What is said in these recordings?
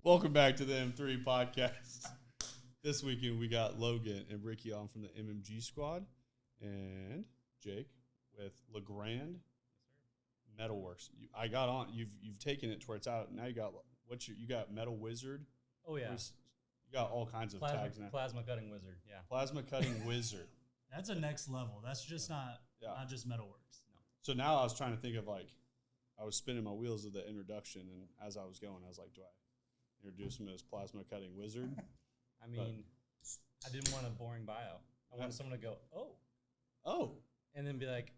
Welcome back to the M3 podcast. This weekend we got Logan and Ricky on from the MMG squad, and Jake with Legrand Metalworks. I got on. You've taken it to where it's out. Now you got you got Metal Wizard. Oh yeah, you got all kinds of tags now. Plasma cutting wizard. Yeah, Plasma cutting wizard. That's a next level. That's just not just Metalworks. No. So now I was trying to think of I was spinning my wheels of the introduction, and as I was going, I was like, do I introduce him as Plasma Cutting Wizard? I mean, I didn't want a boring bio. I wanted someone to go, oh, and then be like,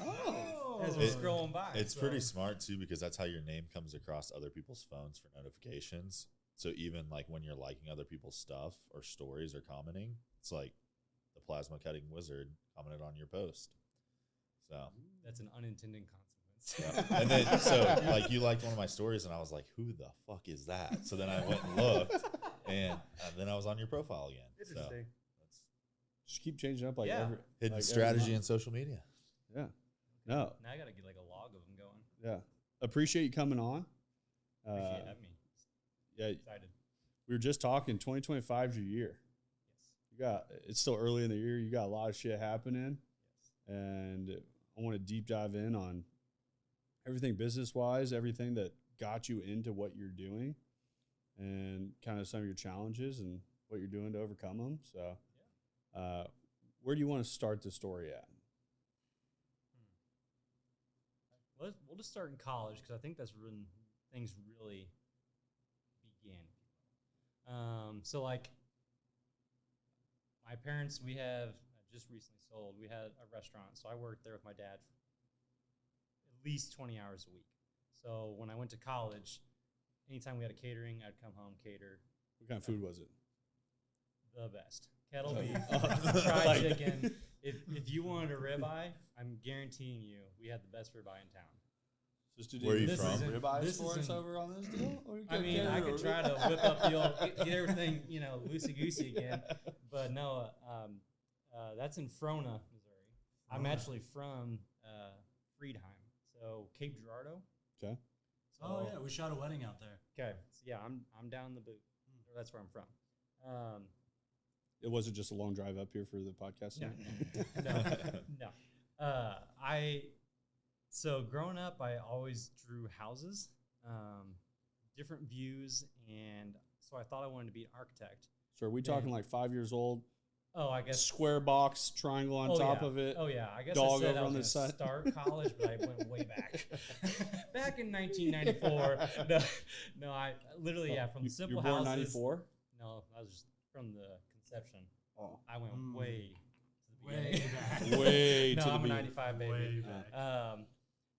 oh, as we're scrolling by. It's pretty smart too, because that's how your name comes across other people's phones for notifications. So even like when you're liking other people's stuff or stories or commenting, it's like the Plasma Cutting Wizard commented on your post. So that's an unintended consequence. Yeah. And then so like you liked one of my stories, and I was like, who the fuck is that? So then I went and looked, and then I was on your profile again. Interesting. So Just keep changing up hidden strategy in social media. Yeah. No. Now I gotta get like a log of them going. Yeah. Appreciate you coming on. Appreciate having me. Yeah. Excited. We were just talking. 2025 is your year. Yes. It's still early in the year. You got a lot of shit happening, Yes. and I want to deep dive in on everything business wise, everything that got you into what you're doing, and kind of some of your challenges and what you're doing to overcome them. So, where do you want to start the story at? We'll just start in college, because I think that's when things really began. So like my parents, we have just recently sold. We had a restaurant, so I worked there with my dad for at least 20 hours a week. So when I went to college, anytime we had a catering, I'd come home, cater. What kind of food was it? The best. Kettle beef, fried chicken. If you wanted a ribeye, I'm guaranteeing you we had the best ribeye in town. Where are you from? Ribeyes for us over on this deal? I mean, I could try to whip up the old, get everything, loosey-goosey again. But no, that's in Frona, Missouri. I'm actually from Friedheim, so Cape Girardeau. Okay. So, we shot a wedding out there. Okay. So yeah, I'm down the boot. That's where I'm from. It wasn't just a long drive up here for the podcast? No. So growing up, I always drew houses, different views, and so I thought I wanted to be an architect. So are we talking like 5 years old? Oh, I guess square box, triangle on top of it. Oh yeah, I guess dog I said over I on was the going to side. start college, but I went way back. Back in 1994. No, I literally from the simple you were born houses. 94? No, I was just from the conception. Oh, I went way to the Way beginning. back. way No, to the I'm a beginning. 95 baby. Way back.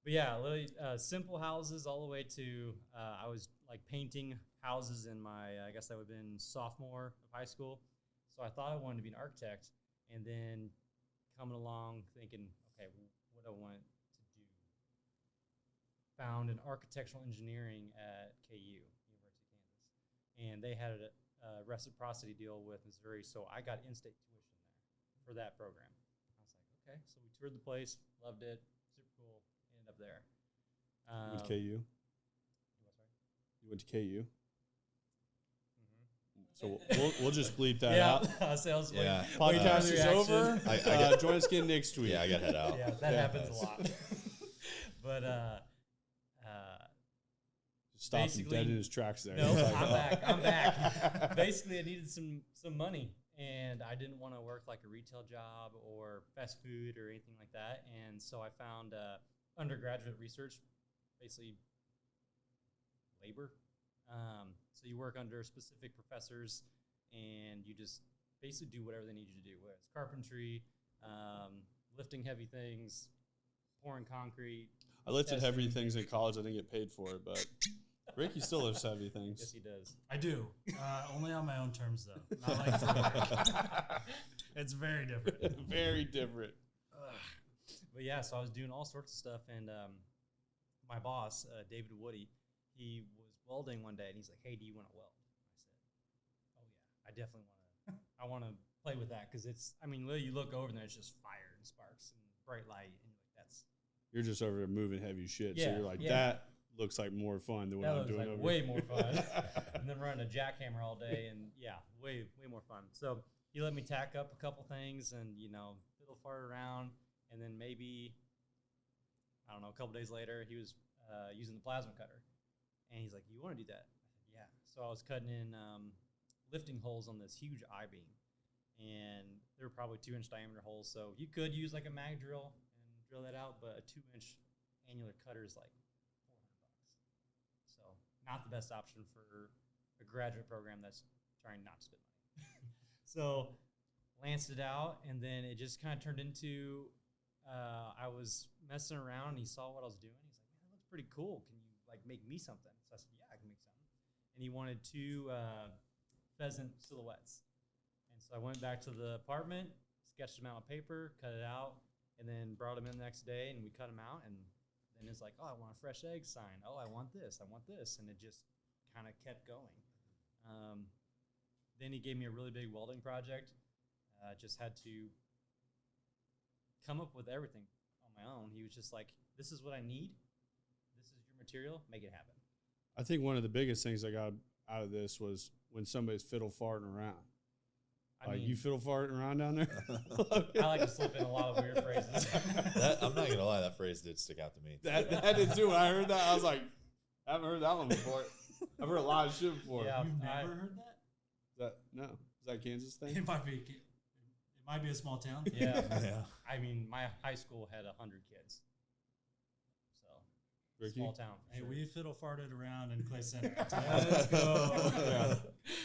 But yeah, literally simple houses all the way to I was like painting houses in my I guess that would have been sophomore of high school. So I thought I wanted to be an architect, and then coming along thinking, okay, what do I want to do? Found an architectural engineering at KU, University of Kansas, and they had a reciprocity deal with Missouri, so I got in-state tuition there for that program. I was like, okay, so we toured the place, loved it, super cool. Up there. You went to KU? You went to KU? So we'll just bleep that out. Sales Yeah. Podcast is over. Join us again next week. Yeah, I got head out. Yeah, that happens a lot. But Stop him basically- dead in his tracks there. no, I'm back. Basically, I needed some money, and I didn't want to work like a retail job or fast food or anything like that. And so I found undergraduate research, basically labor. So you work under specific professors, and you just basically do whatever they need you to do, whether it's carpentry, lifting heavy things, pouring concrete. I lifted testing. heavy things in college. I didn't get paid for it, but Ricky still lifts heavy things. Yes, he does. I do. Only on my own terms, though. Not like for work. It's very different. Very different. But yeah, so I was doing all sorts of stuff, and my boss, David Woody, he was welding one day, and he's like, "Hey, do you want to weld?" I said, "Oh yeah, I definitely want to. I want to play with that, because it's. I mean, literally, you look over and there's just fire and sparks and bright light, and that's. You're just over there moving heavy shit. Yeah, so you're like, yeah. looks like more fun than what That I'm looks doing like over way here. more fun. And then running a jackhammer all day, and yeah, way more fun. So he let me tack up a couple things and fiddle fart around, and then maybe I don't know, a couple days later he was using the plasma cutter, and he's like, "You want to do that?" I said, "Yeah." So I was cutting in lifting holes on this huge I-beam, and they were probably 2-inch diameter holes. So you could use like a mag drill and drill that out, but a 2-inch annular cutter is like $400. So not the best option for a graduate program that's trying not to spend money. So lanced it out, and then it just kind of turned into I was messing around, and he saw what I was doing. He's like, "Man, that looks pretty cool. Can you like make me something?" So I said, "Yeah, I can make something." And he wanted 2 pheasant silhouettes. And so I went back to the apartment, sketched them out on paper, cut it out, and then brought them in the next day, and we cut them out. And then it's like, "Oh, I want a fresh egg sign. Oh, I want this. I want this." And it just kind of kept going. Then he gave me a really big welding project. Just had to come up with everything on my own. He was just like, "This is what I need. This is your material. Make it happen." I think one of the biggest things I got out of this was when somebody's fiddle farting around. I mean, You fiddle farting around down there? I like to slip in a lot of weird phrases. I'm not gonna lie, that phrase did stick out to me. that did too. When I heard that, I was like, I haven't heard that one before. I've heard a lot of shit before. Yeah. You've never heard that? No. Is that a Kansas thing? It might be a small town. Yeah. Yeah. I mean, my high school had 100 kids. So, Ricky? small town. For Hey, sure. we fiddle farted around in Clay Center. Let's go. Yeah.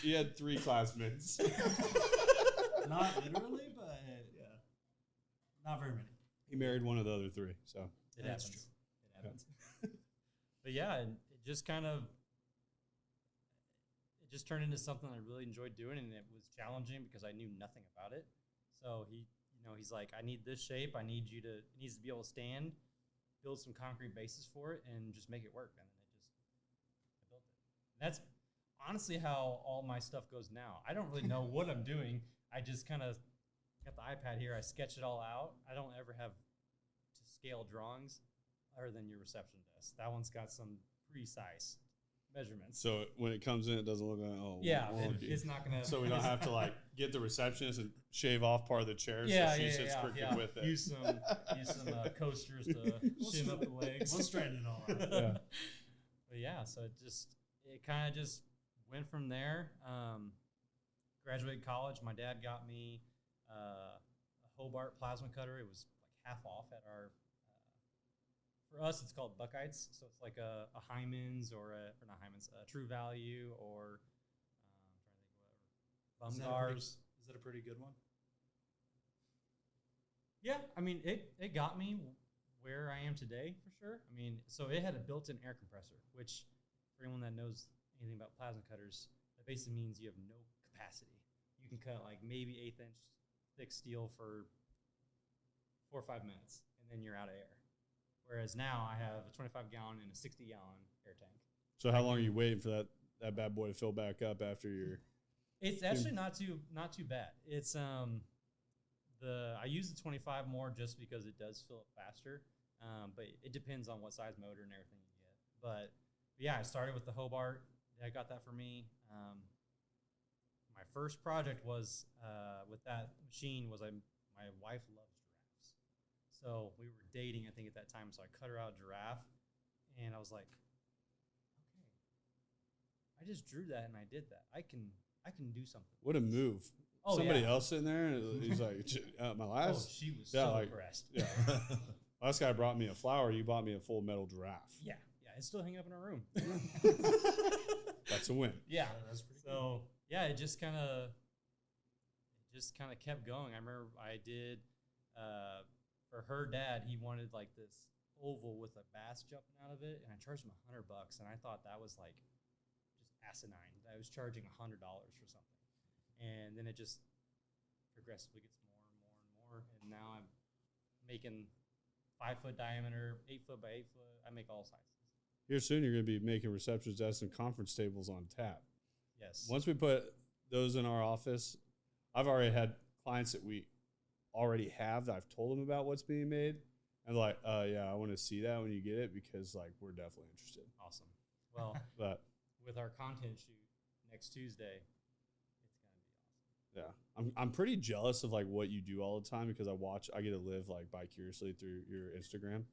He had 3 classmates. Not literally, but yeah, not very many. He married one of the other 3. So It That's happens. true. It happens. But yeah, and it just kind of it just turned into something I really enjoyed doing, and it was challenging because I knew nothing about it. So he's like, "I need this shape. I need you to. It needs to be able to stand. Build some concrete bases for it, and just make it work." And then I built it. And that's honestly how all my stuff goes now. I don't really know what I'm doing. I just kind of got the iPad here. I sketch it all out. I don't ever have to scale drawings other than your reception desk. That one's got some precise measurements. So when it comes in, it doesn't look like, oh, Yeah, wonky. it's not gonna. So we don't have to like get the receptionist and shave off part of the chair so she sits crooked with it. Use some coasters to shim up the legs. We'll straighten it all out. Yeah. But yeah, so it kind of just went from there. Graduated college. My dad got me a Hobart plasma cutter. It was like half off at our. For us, it's called Buckeyes. So it's like a Hyman's or not Hyman's, a True Value or I'm trying to think whatever. Is that a pretty good one? Yeah, I mean it got me where I am today for sure. I mean, so it had a built-in air compressor, which for anyone that knows anything about plasma cutters, that basically means you have no capacity. You can cut like maybe 1/8 inch thick steel for 4 or 5 minutes, and then you're out of air. Whereas now I have a 25-gallon and a 60-gallon air tank. So how long are you waiting for that bad boy to fill back up after your? It's actually not too bad. It's I use the 25 more just because it does fill up faster. But it depends on what size motor and everything you get. But yeah, I started with the Hobart. I got that for me. My first project was with that machine was my wife loves giraffes. So we were dating, I think, at that time. So I cut her out a giraffe, and I was like, okay, I just drew that and I did that. I can do something. What a move! Oh, Somebody yeah. else in there, and he's like, my Oh, last, she was yeah, so like- impressed. yeah, last guy brought me a flower. You bought me a full metal giraffe. Yeah, it's still hanging up in our room. That's a win. Yeah, That's pretty so yeah, it just kind of kept going. I remember I did for her dad. He wanted like this oval with a bass jumping out of it, and I charged him $100, and I thought that was like just asinine. I was charging $100 for something, and then it just progressively gets more and more and more, and now I'm making 5-foot diameter, 8-foot by 8-foot. I make all sizes. Here soon, you're going to be making receptions desks and conference tables on tap. Yes. Once we put those in our office, I've already had clients that we already have that I've told them about what's being made, And like, yeah, I want to see that when you get it because like we're definitely interested. Awesome. Well, But with our content shoot next Tuesday, it's gonna be awesome. yeah, I'm pretty jealous of like what you do all the time because I get to live like vicariously through your Instagram.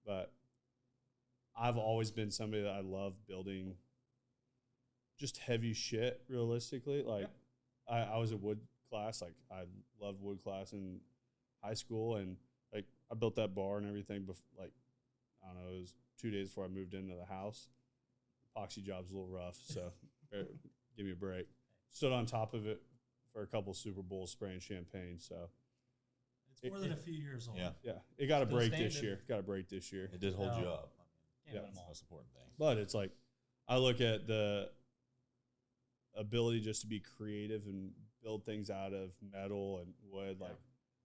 But I've always been somebody that I love building just heavy shit realistically. Like I was a wood class, like I loved wood class in high school, and like I built that bar and everything like I don't know, it was 2 days before I moved into the house. Epoxy job's a little rough, so give me a break. Stood on top of it for a couple Super Bowls spraying champagne, so It's more than a few years old. Yeah. it got a Still break this standing. year. Got a break this year. It did hold you Oh. up. Can't Yeah. win 'em That's the all. most important thing. But it's like I look at the ability just to be creative and build things out of metal and wood. Like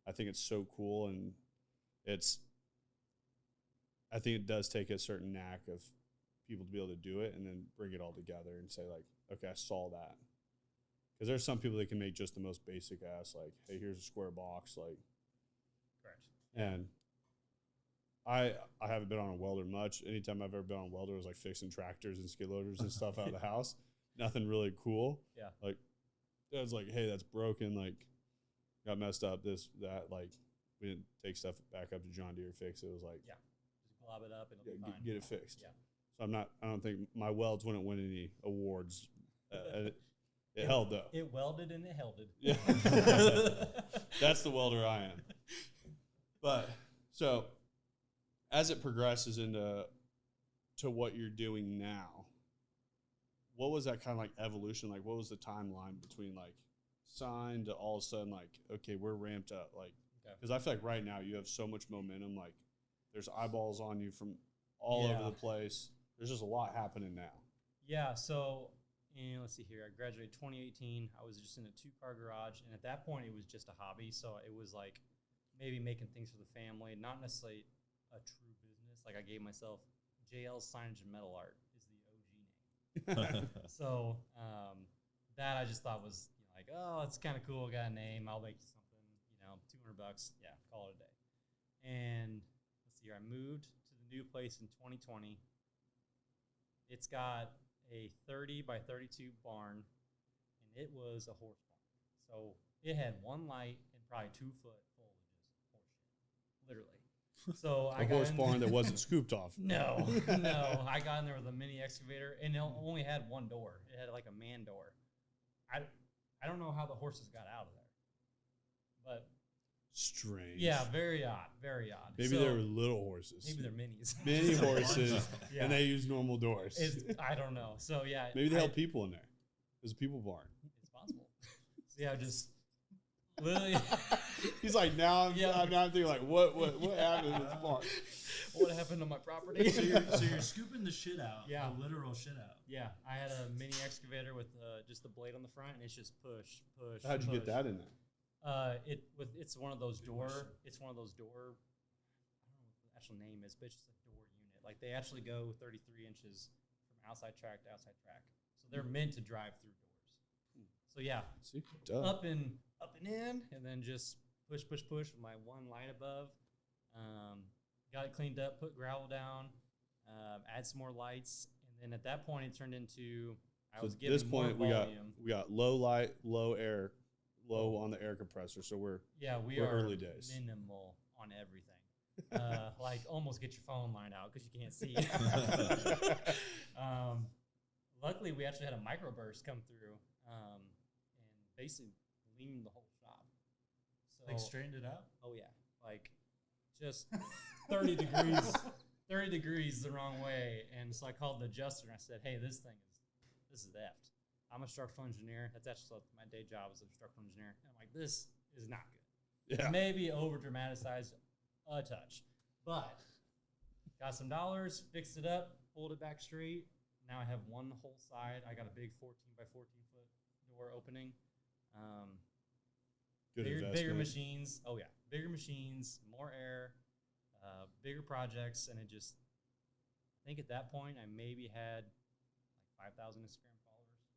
I think it's so cool, and I think it does take a certain knack of people to be able to do it and then bring it all together and say like, okay, I saw that. Because there's some people that can make just the most basic ass, like, hey, here's a square box, like. Correct. And I haven't been on a welder much. Anytime I've ever been on a welder was like fixing tractors and skid loaders and stuff out of the house. Nothing really cool. Yeah. Like, it was like, hey, that's broken. Like, got messed up. This, that. Like, we didn't take stuff back up to John Deere to fix it. It was like, Yeah. Just glob it up and it'll yeah, be fine. get it fixed. Yeah. So I don't think my welds wouldn't win any awards. It held though. It welded and it held it. Yeah. That's the welder I am. But so as it progresses into what you're doing now, what was that kind of like evolution? Like what was the timeline between like sign to all of a sudden like, okay, we're ramped up? Like, because I feel like right now you have so much momentum. Like there's eyeballs on you from all over the place. There's just a lot happening now. Yeah, so and let's see here. I graduated 2018. I was just in a 2-car garage, and at that point, it was just a hobby. So it was like maybe making things for the family, not necessarily a true business. Like I gave myself JL Signage and Metal Art is the OG name. So that I just thought was like, oh, it's kind of cool. Got a name. I'll make you something. $200. Yeah, call it a day. And let's see here. I moved to the new place in 2020. It's got a 30 by 32 barn, and it was a horse barn. So it had one light and probably 2 foot full of just horse shit, literally. So I A got horse in barn that wasn't scooped off. No. I got in there with a mini excavator, and it only had one door. It had like a man door. I don't know how the horses got out of there, but Strange. yeah, very odd, very odd. Maybe So, they were little horses. maybe they're minis. Mini horses, Yeah. and they use normal doors. I don't know. So yeah, Maybe they held people in there. It was a people barn. It's possible. So yeah, just literally. He's like, now I'm thinking like, what Yeah. happened to this barn? What happened to my property? So you're scooping the shit out. Yeah. The literal shit out. Yeah, I had a mini excavator with just the blade on the front, and it's just push. How'd you get that in there? It's one of those door. It's one of those door. I don't know what the actual name is, but it's just a door unit. Like they actually go 33 inches from outside track to outside track, so they're meant to drive through doors. So yeah, See, duh. up and in, and then just push with my one light above. Got it cleaned up, put gravel down, add some more lights, and then at that point it turned into I was At getting this point, more we volume. got low light, low air, low on the air compressor. So we're We we're are early days. minimal on everything. Like almost get your phone line out because you can't see. Luckily, we actually had a microburst come through and basically gleamed the whole shop. So, Like straightened it out. oh yeah, like just 30 degrees, 30 degrees the wrong way. And so I called the adjuster and I said, hey, this is effed. I'm a structural engineer. That's actually my day job as a structural engineer. And I'm like, this is not good. Yeah. Maybe over dramatized a touch, but got some dollars, fixed it up, pulled it back straight. Now I have one whole side. I got a big 14 by 14 foot door opening. Good Bigger investment. machines. Oh yeah, bigger machines, more air, bigger projects, and it just. I think at that point I maybe had like 5,000 Instagram followers,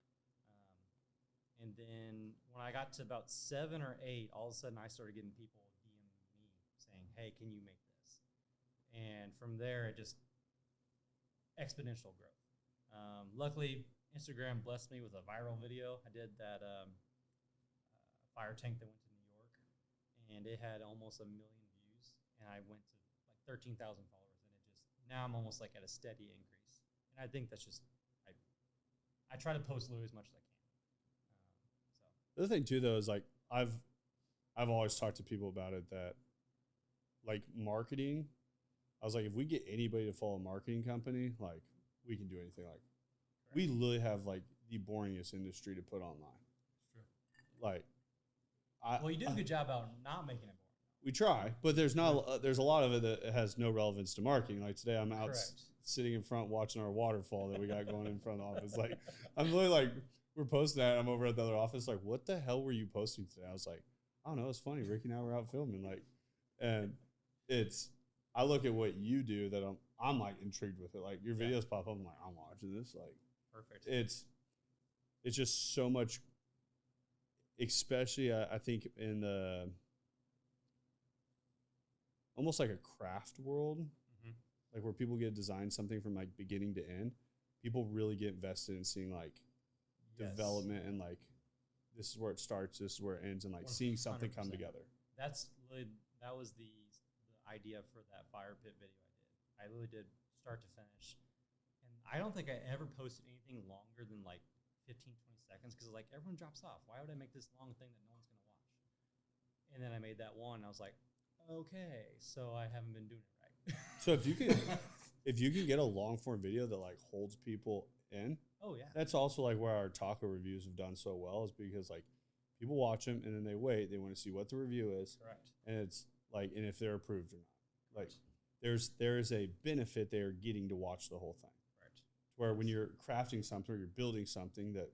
and then when I got to about 7 or 8, all of a sudden I started getting people DM me saying, "Hey, can you make this?" And from there, it just exponential growth. Luckily, Instagram blessed me with a viral video. I did that fire tank that went to New York, and it had almost 1 million views, and I went to like 13,000 followers, and now I'm almost like at a steady increase. And I think that's just, I try to post literally as much as I can. The other thing too, though, is like I've always talked to people about it that like marketing. I was like, if we get anybody to follow a marketing company, like we can do anything. Like we literally have like the boringest industry to put online. True. Like, Well, you do a good job about not making it boring. we try, but there's not. There's a lot of it that has no relevance to marketing. Like today, I'm out sitting in front watching our waterfall that we got going in front of the office. Like I'm literally like, we're posting that. I'm over at the other office. Like, what the hell were you posting today? I was like, I don't know. It's funny. Ricky and I were out filming. Like, and I look at what you do that I'm like intrigued with it. Like your videos pop up. I'm like, I'm watching this. Like, perfect. It's just so much. Especially, I think in the almost like a craft world, like where people get to design something from like beginning to end. People really get invested in seeing like development and like this is where it starts, this is where it ends, and like 100%. Seeing something come together. That was the idea for that fire pit video I literally did start to finish. And I don't think I ever posted anything longer than like 15, 20 seconds because like everyone drops off. Why would I make this long thing that no one's going to watch? And then I made that one. And I was like, okay, so I haven't been doing it right. So if you can get a long form video that like holds people in, oh yeah, that's also like where our taco reviews have done so well is because like people watch them and then they wait. They want to see what the review is. Correct. And it's like, and if they're approved or not. Like there is a benefit they are getting to watch the whole thing. Right. Where when you're crafting something or you're building something that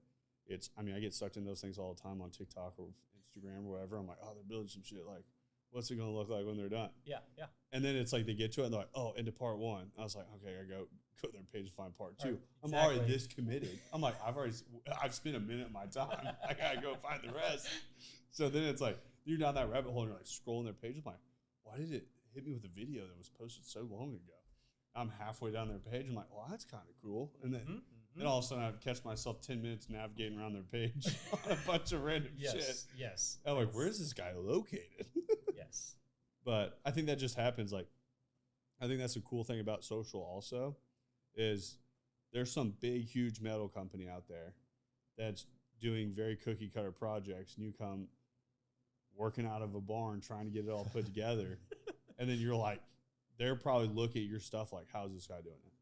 I get sucked in those things all the time on TikTok or Instagram or whatever. I'm like, oh, they're building some shit. Like, what's it going to look like when they're done? Yeah, yeah. And then it's like they get to it and they're like, oh, into part 1. I was like, okay, I go to their page and find part 2. Exactly. I'm already this committed. I'm like, I've spent a minute of my time. I got to go find the rest. So then it's like, you're down that rabbit hole and you're like scrolling their page. I'm like, why did it hit me with a video that was posted so long ago? I'm halfway down their page. I'm like, well, that's kind of cool. And then, then all of a sudden I'd catch myself 10 minutes navigating around their page on a bunch of random shit. Yes. I'm like, where's this guy located? Yes. But I think that just happens. Like, I think that's a cool thing about social also is there's some big, huge metal company out there that's doing very cookie cutter projects. And you come working out of a barn trying to get it all put together. And then you're like, they're probably looking at your stuff like, how's this guy doing it?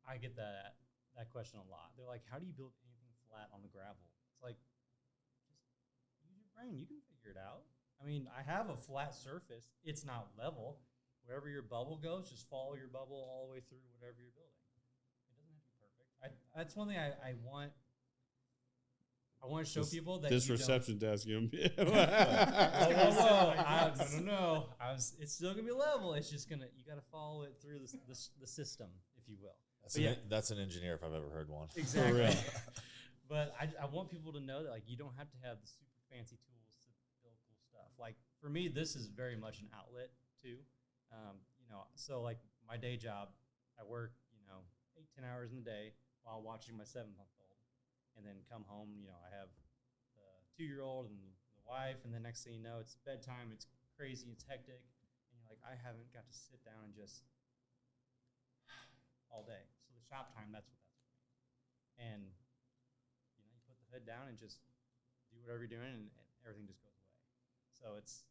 I get that question a lot. They're like, how do you build anything flat on the gravel? It's like, just use your brain. You can figure it out. I mean, I have a flat surface. It's not level. Wherever your bubble goes, just follow your bubble all the way through whatever you're building. It doesn't have to be perfect. That's one thing I want. I want to show people that this reception desk. No. It's still gonna be level. It's just gonna. You got to follow it through the system, if you will. That's an engineer if I've ever heard one. Exactly. But I want people to know that like you don't have to have the super fancy tools to build cool stuff. Like for me, this is very much an outlet too. So like my day job, I work 8-10 hours in the day while watching my 7-month-old, and then come home. I have the 2-year-old and the wife, and the next thing you know, it's bedtime. It's crazy. It's hectic, and you're like, I haven't got to sit down and just all day. So the shop time, that's what that's for me. And you put the hood down and just do whatever you're doing, and everything just goes away. So it's.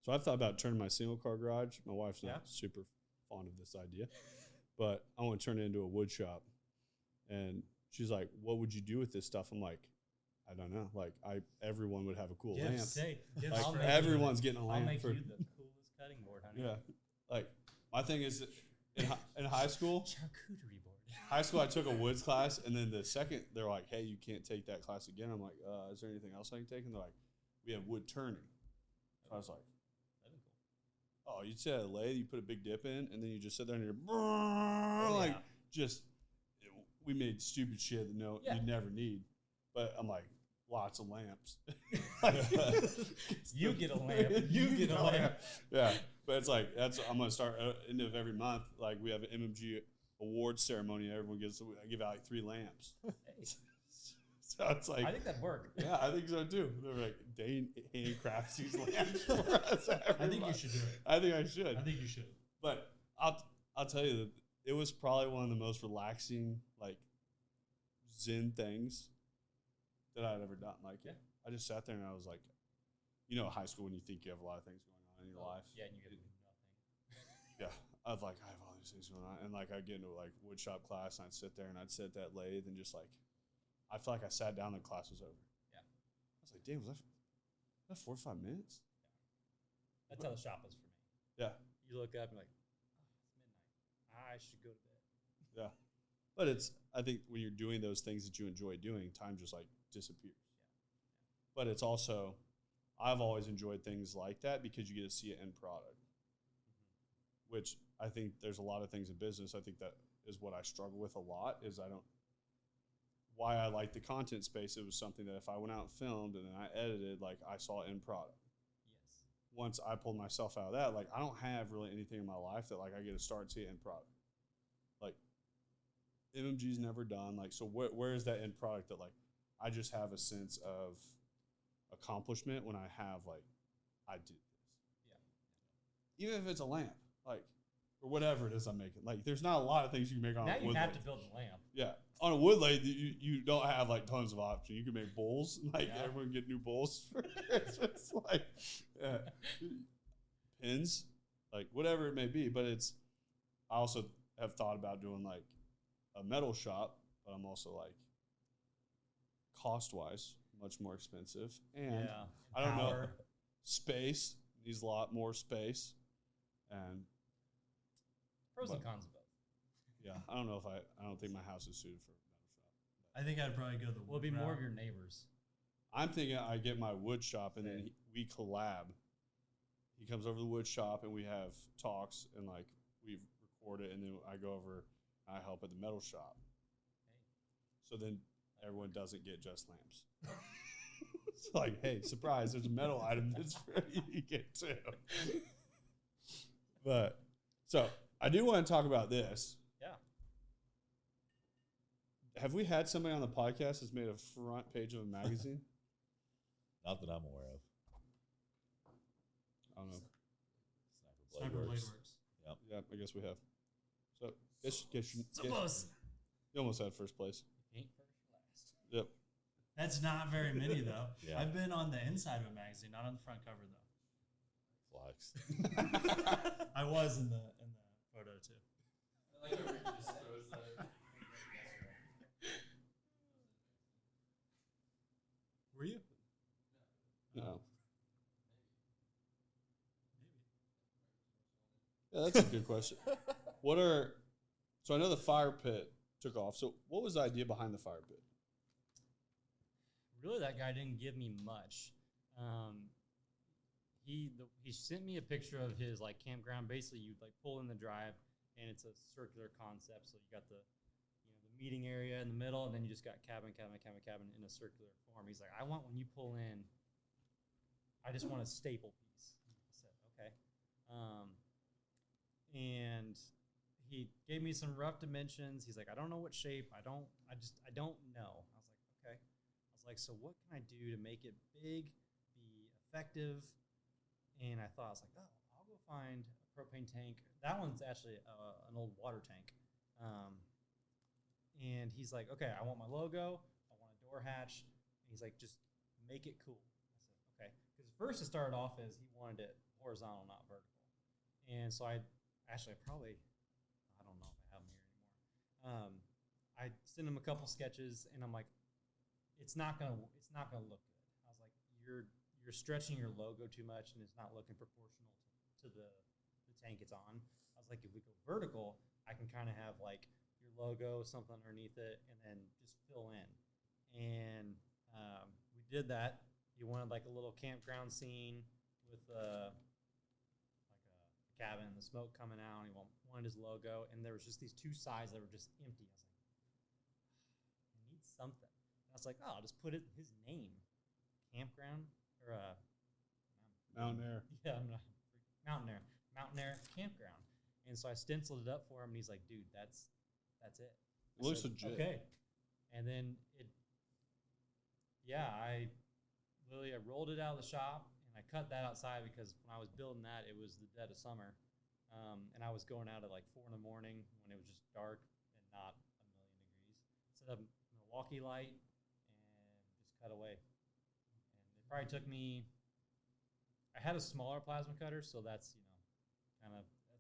So I've thought about turning my single car garage. My wife's not super fond of this idea, but I want to turn it into a wood shop. And she's like, "What would you do with this stuff?" I'm like, "I don't know. Like, everyone would have a cool lamp. Like everyone's getting a lamp. I'll make you the coolest cutting board, honey." Yeah, like my thing is in high school. Charcuterie board. High school, I took a woods class, and then the second they're like, "Hey, you can't take that class again." I'm like, "Is there anything else I can take?" And they're like, "We have wood turning." So I was like, "That'd be cool." Oh, you'd sit at a lathe, you put a big dip in, and then you just sit there and you're we made stupid shit that you'd never need. But I'm like, lots of lamps. You get a lamp. You get a lamp. Yeah. But it's like I'm gonna start end of every month. Like we have an MMG awards ceremony. Everyone gets. I give out like 3 lamps. So it's like I think that'd work. Yeah, I think so too. They're like Dane handcrafts these lamps for us. I think you should do it. I think I should. I think you should. But I'll tell you that it was probably one of the most relaxing, like zen things that I'd ever done. Like I just sat there and I was like, you know, high school when you think you have a lot of things going on in your life. Yeah, and you get nothing. Yeah, I was like, I have all these things going on, and like I'd get into like wood shop class, and I'd sit there and I'd sit at that lathe and just like, I feel like I sat down and the class was over. Yeah, I was like, damn, was that 4 or 5 minutes? Yeah, that's how the shop was for me. Yeah, You look up and like, oh, it's midnight. I should go to bed. yeah, but I think when you're doing those things that you enjoy doing, time just like disappears. Yeah. But it's also, I've always enjoyed things like that because you get to see an end product. Which I think there's a lot of things in business. I think that is what I struggle with a lot is why I like the content space. It was something that if I went out and filmed and then I edited, like I saw end product. Yes. Once I pulled myself out of that, like I don't have really anything in my life that like I get to start and see end product. Like MMG's never done. Like, so where is that end product that like I just have a sense of accomplishment when I have like, I did this. Yeah. Even if it's a lamp. Like, or whatever it is I'm making. Like, there's not a lot of things you can make on Now a wood you have lathe. to build the lamp. Yeah. On a wood lathe, you don't have, like, tons of options. You can make bowls. Like, Yeah. everyone get new bowls for Christmas. Like, pins. Like, whatever it may be. But I also have thought about doing, like, a metal shop. But I'm also, like, cost-wise, much more expensive. And I don't know. Space. Needs a lot more space. And Pros and cons of both. yeah, I don't think my house is suited for a metal shop. I think I'd probably go the Will it be more of your neighbors? I'm thinking I get my wood shop and then we collab. He comes over to the wood shop and we have talks and like we record it and then I go over and I help at the metal shop. So then everyone doesn't get just lamps. It's like, hey, surprise, there's a metal item that's ready to get too. But so I do want to talk about this. Yeah. Have we had somebody on the podcast that's made a front page of a magazine? Not that I'm aware of. I don't know. Sniper Blade Works. Yep. Yeah, I guess we have. So, So close. You almost had first place. Ain't first last. Yep. That's not very many though. Yeah. I've been on the inside of a magazine, not on the front cover though. Flex. I was in the photo too. I like how Rick just throws that. Were you? No. Yeah, that's a good question. So I know the fire pit took off. So what was the idea behind the fire pit? Really, that guy didn't give me much. He sent me a picture of his like campground. Basically, you like pull in the drive, and it's a circular concept. So you got the meeting area in the middle, and then you just got cabin in a circular form. He's like, I want when you pull in, I just want a staple piece. I said, okay. And he gave me some rough dimensions. He's like, I don't know what shape. I don't know. I was like, okay. I was like, so what can I do to make it big, be effective? And I was like, oh, I'll go find a propane tank. That one's actually an old water tank. And he's like, okay, I want my logo. I want a door hatch. And he's like, just make it cool. I said, okay. Because first it started off as he wanted it horizontal, not vertical. And so I don't know if I have them here anymore. I sent him a couple sketches, and I'm like, it's not gonna look good. I was like, you're stretching your logo too much, and it's not looking proportional to the tank it's on. I was like, if we go vertical, I can kind of have like your logo, something underneath it, and then just fill in. And we did that. He wanted like a little campground scene with like a cabin, the smoke coming out, and he wanted his logo. And there was just these two sides that were just empty. I was like, I need something. And I was like, oh, I'll just put it his name, campground or Mountain Air. yeah, Mountain Air. Mountain Air Campground. And so I stenciled it up for him, and he's like, dude, that's it. It looks said, legit. Okay. And then I rolled it out of the shop, and I cut that outside because when I was building that, it was the dead of summer. And I was going out at like 4 in the morning when it was just dark and not a million degrees. Set up Milwaukee light and just cut away. And it probably took me, I had a smaller plasma cutter, so that's,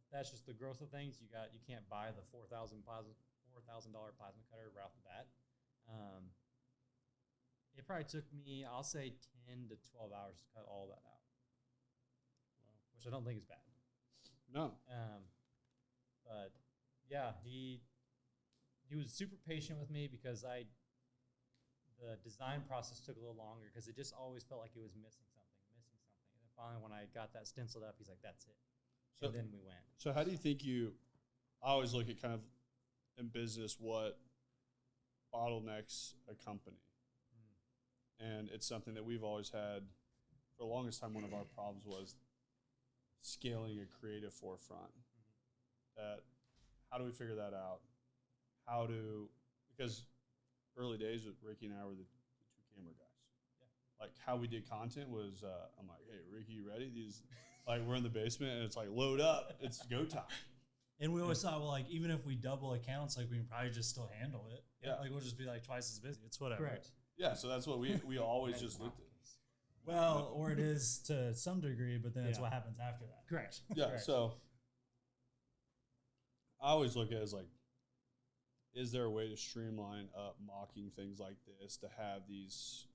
that's just the growth of things. You can't buy the $4,000 plasma cutter right off the bat. It probably took me, I'll say 10 to 12 hours to cut all that out. Wow. Which I don't think is bad. No. But yeah, he was super patient with me because the design process took a little longer because it just always felt like it was missing something. And then finally, when I got that stenciled up, he's like, that's it. So, and then we went. So how do you think I always look at kind of in business what bottlenecks a company. And it's something that we've always had for the longest time. One of our problems was scaling a creative forefront. That how do we figure that out? Because early days with Ricky and I were the two camera guys. Yeah. Like how we did content was, I'm like, hey, Ricky, you ready? We're in the basement and it's like, load up, it's go time. And we always thought, well, like, even if we double accounts, like, we can probably just still handle it. Yeah. Like, we'll just be, like, twice as busy. It's whatever. Correct. Yeah, so that's what we always just looked at. Well, or it is to some degree, but then it's what happens after that. Correct. Yeah, Correct. so I always look at it as like, is there a way to streamline up mocking things like this to have these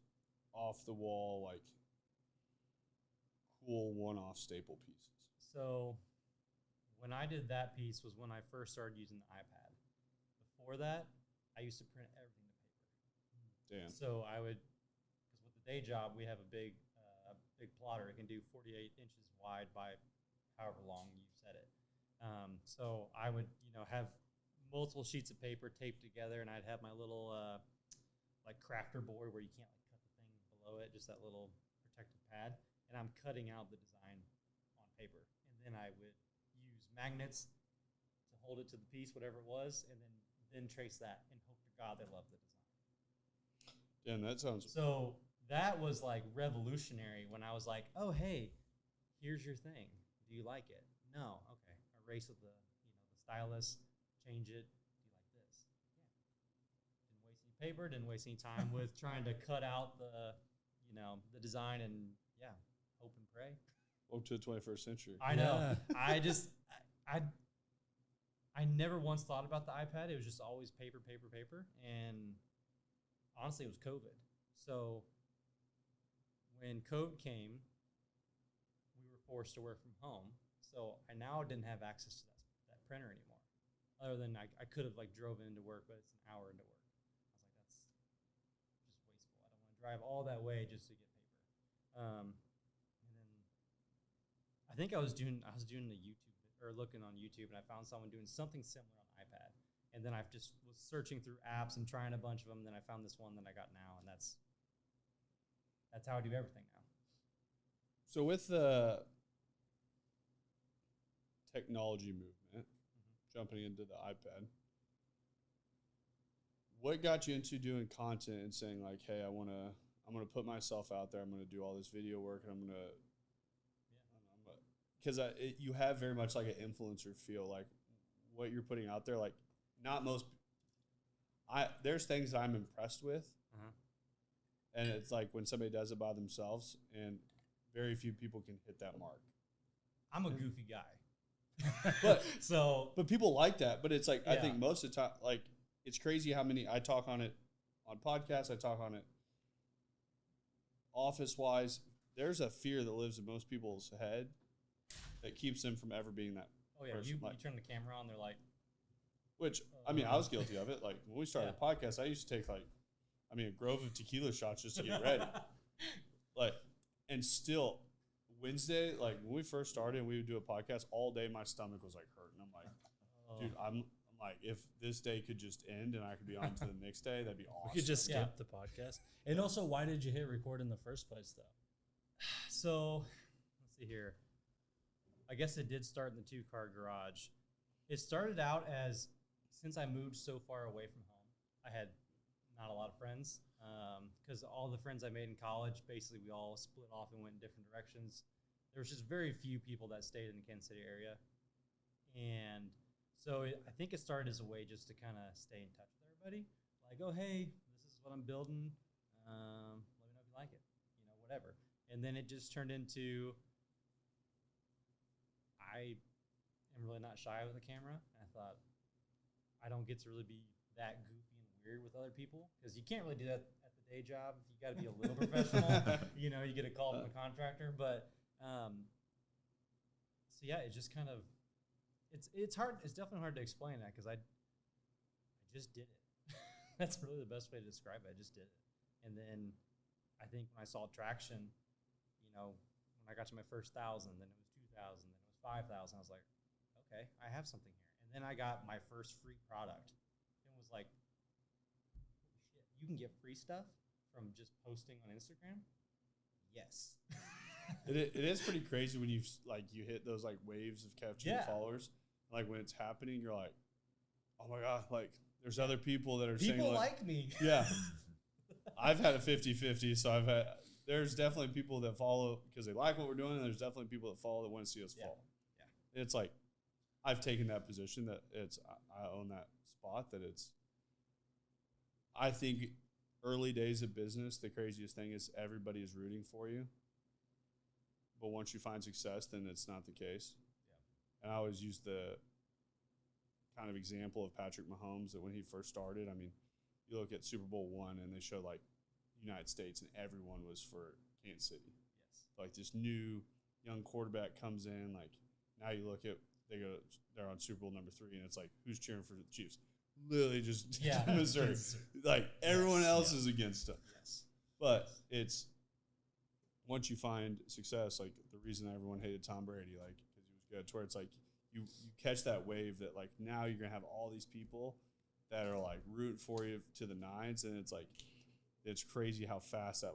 off-the-wall, like, cool one-off staple pieces? So when I did that piece was when I first started using the iPad. Before that, I used to print everything to paper. Damn. So I would, because with the day job, we have a big plotter. It can do 48 inches wide by however long you set it. So I would, have multiple sheets of paper taped together, and I'd have my little like crafter board where you can't like cut the thing below it, just that little protective pad. And I'm cutting out the design on paper, and then I would use magnets to hold it to the piece, whatever it was, and then trace that and hope to God they love the design. Damn, that sounds... So that was like revolutionary when I was like, oh, hey, here's your thing. Do you like it? No. Okay. Erase with the stylus, change it. Do you like this? Yeah. Didn't waste any paper, didn't waste any time with trying to cut out the design and hope and pray. Up to the 21st century. I know. Yeah. I never once thought about the iPad. It was just always paper. And honestly, it was COVID. So when COVID came, we were forced to work from home. So I now didn't have access to that printer anymore. Other than I could have like drove into work, but it's an hour into work. I was like, that's just wasteful. I don't want to drive all that way just to get paper. And then I think I was doing the YouTube or looking on YouTube, and I found someone doing something similar on iPad. And then I just was searching through apps and trying a bunch of them. Then I found this one that I got now, and that's how I do everything now. So with the technology movement, jumping into the iPad, what got you into doing content and saying like, hey, I'm gonna put myself out there, I'm gonna do all this video work, and I'm gonna because you have very much like an influencer feel, like what you're putting out there, like not most. There's things that I'm impressed with, and it's like when somebody does it by themselves, and very few people can hit that mark. I'm a goofy guy, but people like that. But it's like I Yeah. think most of the time, like it's crazy how many I talk on it on podcasts. I talk on it office wise. There's a fear that lives in most people's head that keeps them from ever being that. Oh yeah, person. you Like, turn the camera on, they're like, which I mean, I was guilty of it. Like when we started the podcast, I used to take a grove of tequila shots just to get ready. And still Wednesday, like when we first started and we would do a podcast all day, my stomach was like hurting. I'm like, dude, I'm like, if this day could just end and I could be on to the next day, that'd be awesome. We could just skip the podcast. And also, why did you hit record in the first place, though? So let's see here. I guess it did start in the 2-car garage. It started out as, since I moved so far away from home, I had not a lot of friends because all the friends I made in college, basically we all split off and went in different directions. There was just very few people that stayed in the Kansas City area. And so I think it started as a way just to kind of stay in touch with everybody. Like, oh, hey, this is what I'm building. Let me know if you like it, whatever. And then it just turned into, I am really not shy with a camera. And I thought, I don't get to really be that goofy and weird with other people because you can't really do that at the day job. You got to be a little professional. You get a call from a contractor. But so yeah, it just kind of, it's hard. It's definitely hard to explain that because I just did it. That's really the best way to describe it. I just did it. And then I think when I saw traction, when I got to my first 1,000, then it was 2,000, then it was 5,000. I was like, okay, I have something here. And then I got my first free product and was like, holy shit, you can get free stuff from just posting on Instagram? Yes. It is pretty crazy when you hit those waves of catching followers. Like when it's happening, you're like, oh my God, there's other people that are saying people like me. Yeah. I've had a 50-50, so there's definitely people that follow because they like what we're doing, and there's definitely people that follow that want to see us fall. Yeah. It's like I've taken that position that I own that spot that I think early days of business, the craziest thing is everybody is rooting for you. But once you find success, then it's not the case. Yeah. And I always use the kind of example of Patrick Mahomes that when he first started, I mean, you look at Super Bowl I and they showed United States and everyone was for Kansas City. Yes. This new young quarterback comes in, now you look at they're on Super Bowl number 3 and it's who's cheering for the Chiefs? Literally just Missouri. Everyone else is against them. Yes. But it's once you find success, the reason everyone hated Tom Brady, because he was good, to where it's you catch that wave that now you're gonna have all these people that are rooting for you to the nines, and it's crazy how fast that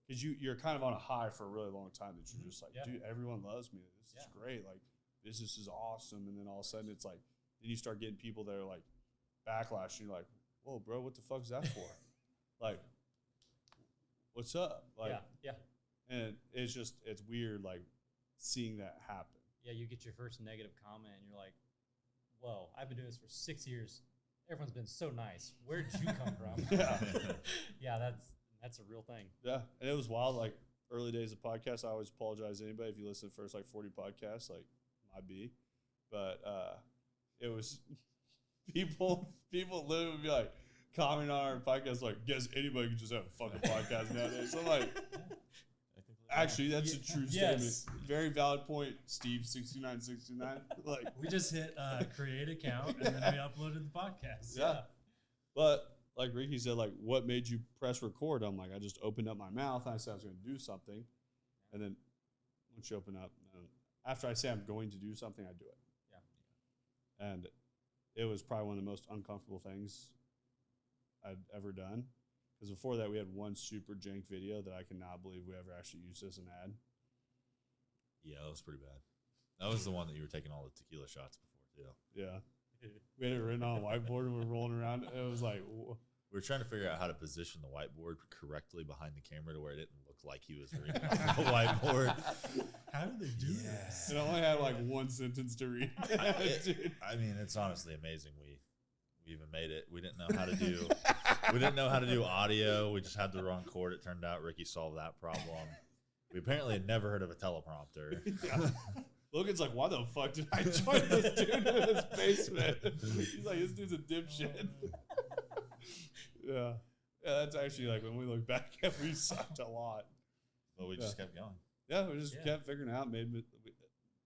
because you're kind of on a high for a really long time that you're just dude, everyone loves me. This is great. Business is awesome, and then all of a sudden it's then you start getting people that are backlash, and you're like, whoa, bro, what the fuck is that for? What's up? Yeah. And it's weird seeing that happen. Yeah, you get your first negative comment and you're like, whoa, I've been doing this for 6 years. Everyone's been so nice. Where'd you come from? Yeah. Yeah, that's a real thing. Yeah. And it was wild. Early days of podcasts, I always apologize to anybody if you listen to the first 40 podcasts, might be. But it was people literally would be commenting on our podcast guess anybody can just have a fucking podcast nowadays. So I'm actually, that's a true statement. Very valid point, Steve 6969. We just hit create account and then we uploaded the podcast. Yeah. But like Ricky said, what made you press record? I'm I just opened up my mouth and I said I was going to do something. And then once you open up, after I say I'm going to do something, I do it. Yeah. And it was probably one of the most uncomfortable things I'd ever done. Because before that, we had one super jank video that I cannot believe we ever actually used as an ad. Yeah, that was pretty bad. That was the one that you were taking all the tequila shots before, too. Yeah. We had it written on a whiteboard and we were rolling around. It was we were trying to figure out how to position the whiteboard correctly behind the camera to where it didn't look like he was reading off the whiteboard. How did they do this? It only had one sentence to read. I mean, it's honestly amazing. We even made it. We didn't know how to do. We didn't know how to do audio. We just had the wrong cord. It turned out Ricky solved that problem. We apparently had never heard of a teleprompter. Yeah. Logan's why the fuck did I join this dude in his basement? He's this dude's a dipshit. Yeah. Yeah, that's actually when we look back at we sucked a lot. But we just kept going. Yeah, we just kept figuring out, made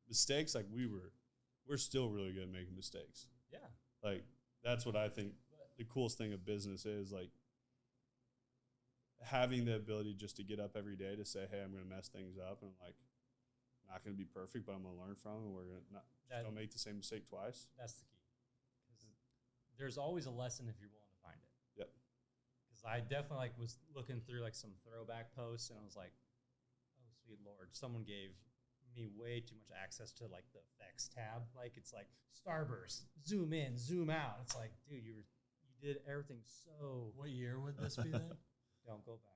mistakes. We're still really good at making mistakes. Yeah. That's what I think the coolest thing of business is, having the ability just to get up every day to say, hey, I'm going to mess things up. And I'm not going to be perfect, but I'm going to learn from it. And we're going to don't make the same mistake twice. That's the key. Because there's always a lesson if you're willing to find it. Yep. Because I definitely was looking through some throwback posts and I was like, oh, sweet Lord, someone gave me way too much access to like the effects tab. Like it's like starburst, zoom in, zoom out. It's like, dude, you did everything so. What year would this be then? Don't go back.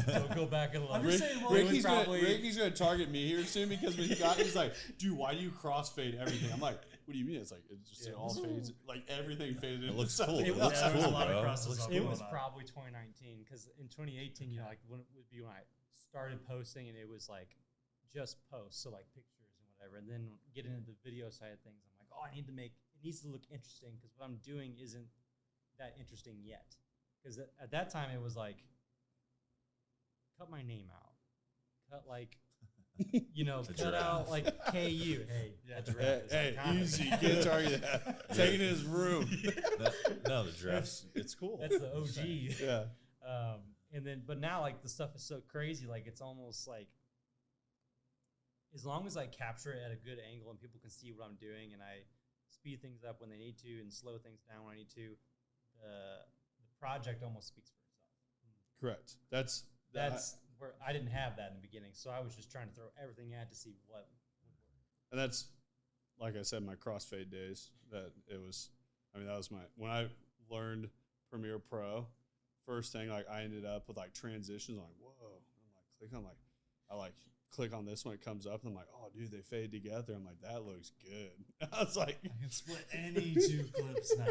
Don't go back and look. I'm just saying, well, Ricky's probably- gonna target me here soon because when he's like, dude, why do you crossfade everything? I'm like, what do you mean? It's like it just Yeah. it all fades, like everything faded. It into looks something. cool. It It looks was- there's cool, a lot of bro. crosses up It going was on. probably 2019 because in 2018, you know, like when it would be when I started posting and it was like just posts, so like pictures and whatever, and then get into the video side of things. I'm like, oh, I need to make it needs to look interesting because what I'm doing isn't that interesting yet. Because at that time it was like, cut my name out, cut like, you know, The cut giraffe. out like KU. Hey, Yeah. that giraffe is Hey, iconic. easy, can't target that. Taking his room. No, the giraffes. It's cool. That's the OG. Yeah. And then, but now like the stuff is so crazy, like it's almost like as long as I capture it at a good angle and people can see what I'm doing and I speed things up when they need to and slow things down when I need to, the project almost speaks for itself. Correct. That's Where I didn't have that in the beginning, so I was just trying to throw everything at to see what would work. and that's like I said, my crossfade days. That it was. I mean, that was when I learned Premiere Pro. First thing, like I ended up with like transitions. I'm like, whoa! I like click on this one. It comes up, and I'm like, oh, dude, they fade together. I'm like, that looks good. I was like, I can split any two clips now.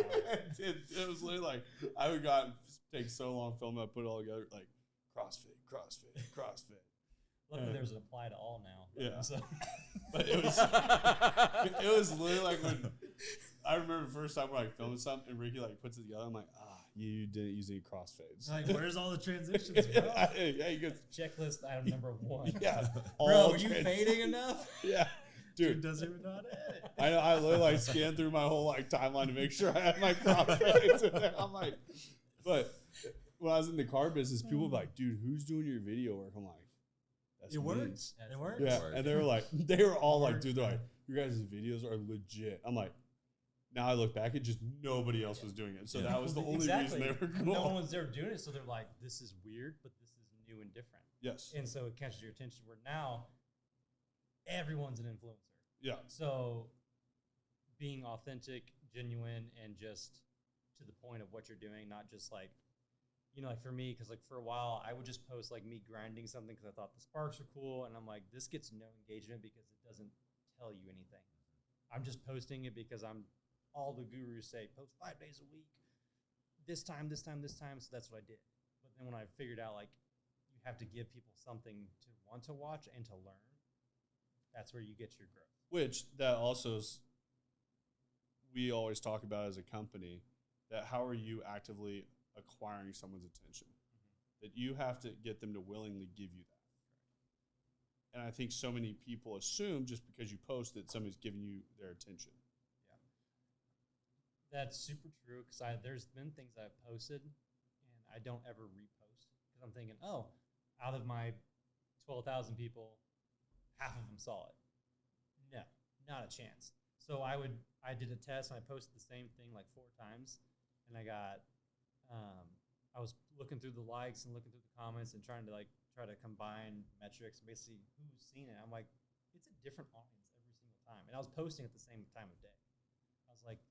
it was literally like I would take so long filming. I put it all together, like crossfade. Luckily, Yeah. there's an apply to all now. But, Yeah. so. But it was literally like when I remember the first time we're like filming something and Ricky like puts it together. I'm like, you didn't use any crossfades. Like, where's all the transitions, bro? Yeah, he goes, Checklist item number 1. yeah, Bro, all are you trans- fading enough? Yeah, Dude dude. doesn't even know how to edit. I know. I literally like scanned through my whole like timeline to make sure I had my crossfades. in there. I'm like, but when I was in the car business, people would be like, dude, who's doing your video work? I'm like, that's It me. works. That's It works. Yeah, Work. and they were all like, Work. dude, they're like, your guys' videos are legit. I'm like, now I look back, it just nobody else was doing it. So Yeah. that was the only Exactly. reason they were cool. No one's ever doing it, so they're like, this is weird, but this is new and different. Yes. And so it catches your attention where now everyone's an influencer. Yeah. So being authentic, genuine, and just to the point of what you're doing, not just like, you know, like for me, because like for a while I would just post like me grinding something because I thought the sparks are cool, and I'm like, this gets no engagement because it doesn't tell you anything. I'm just posting it because all the gurus say post 5 days a week, this time. So that's what I did. But then when I figured out like you have to give people something to want to watch and to learn, that's where you get your growth. Which that also is, we always talk about as a company, that how are you actively acquiring someone's attention? That you have to get them to willingly give you that. And I think so many people assume just because you post that somebody's giving you their attention. That's super true because there's been things I've posted and I don't ever repost because I'm thinking, oh, out of my 12,000 people, half of them saw it. No, not a chance. So I did a test and I posted the same thing like 4 times, and I got, I was looking through the likes and looking through the comments and trying to try to combine metrics and basically who's seen it. I'm like, it's a different audience every single time, and I was posting at the same time of day. I was like,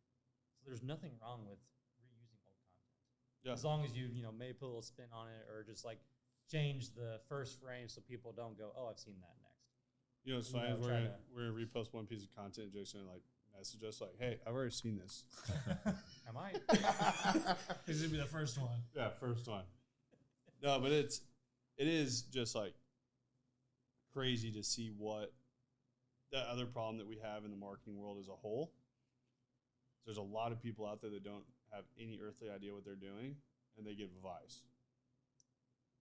so there's nothing wrong with reusing old content. Yeah. As long as you maybe put a little spin on it or just like change the first frame so people don't go, oh, I've seen that next. You know, it's You funny. know, We're try gonna, we're gonna repost one piece of content. Jason like message us like, "Hey, I've already seen this." I might. This would be the first one. Yeah, first one. No, but it is just like crazy to see what the other problem that we have in the marketing world as a whole. There's a lot of people out there that don't have any earthly idea what they're doing, and they give advice.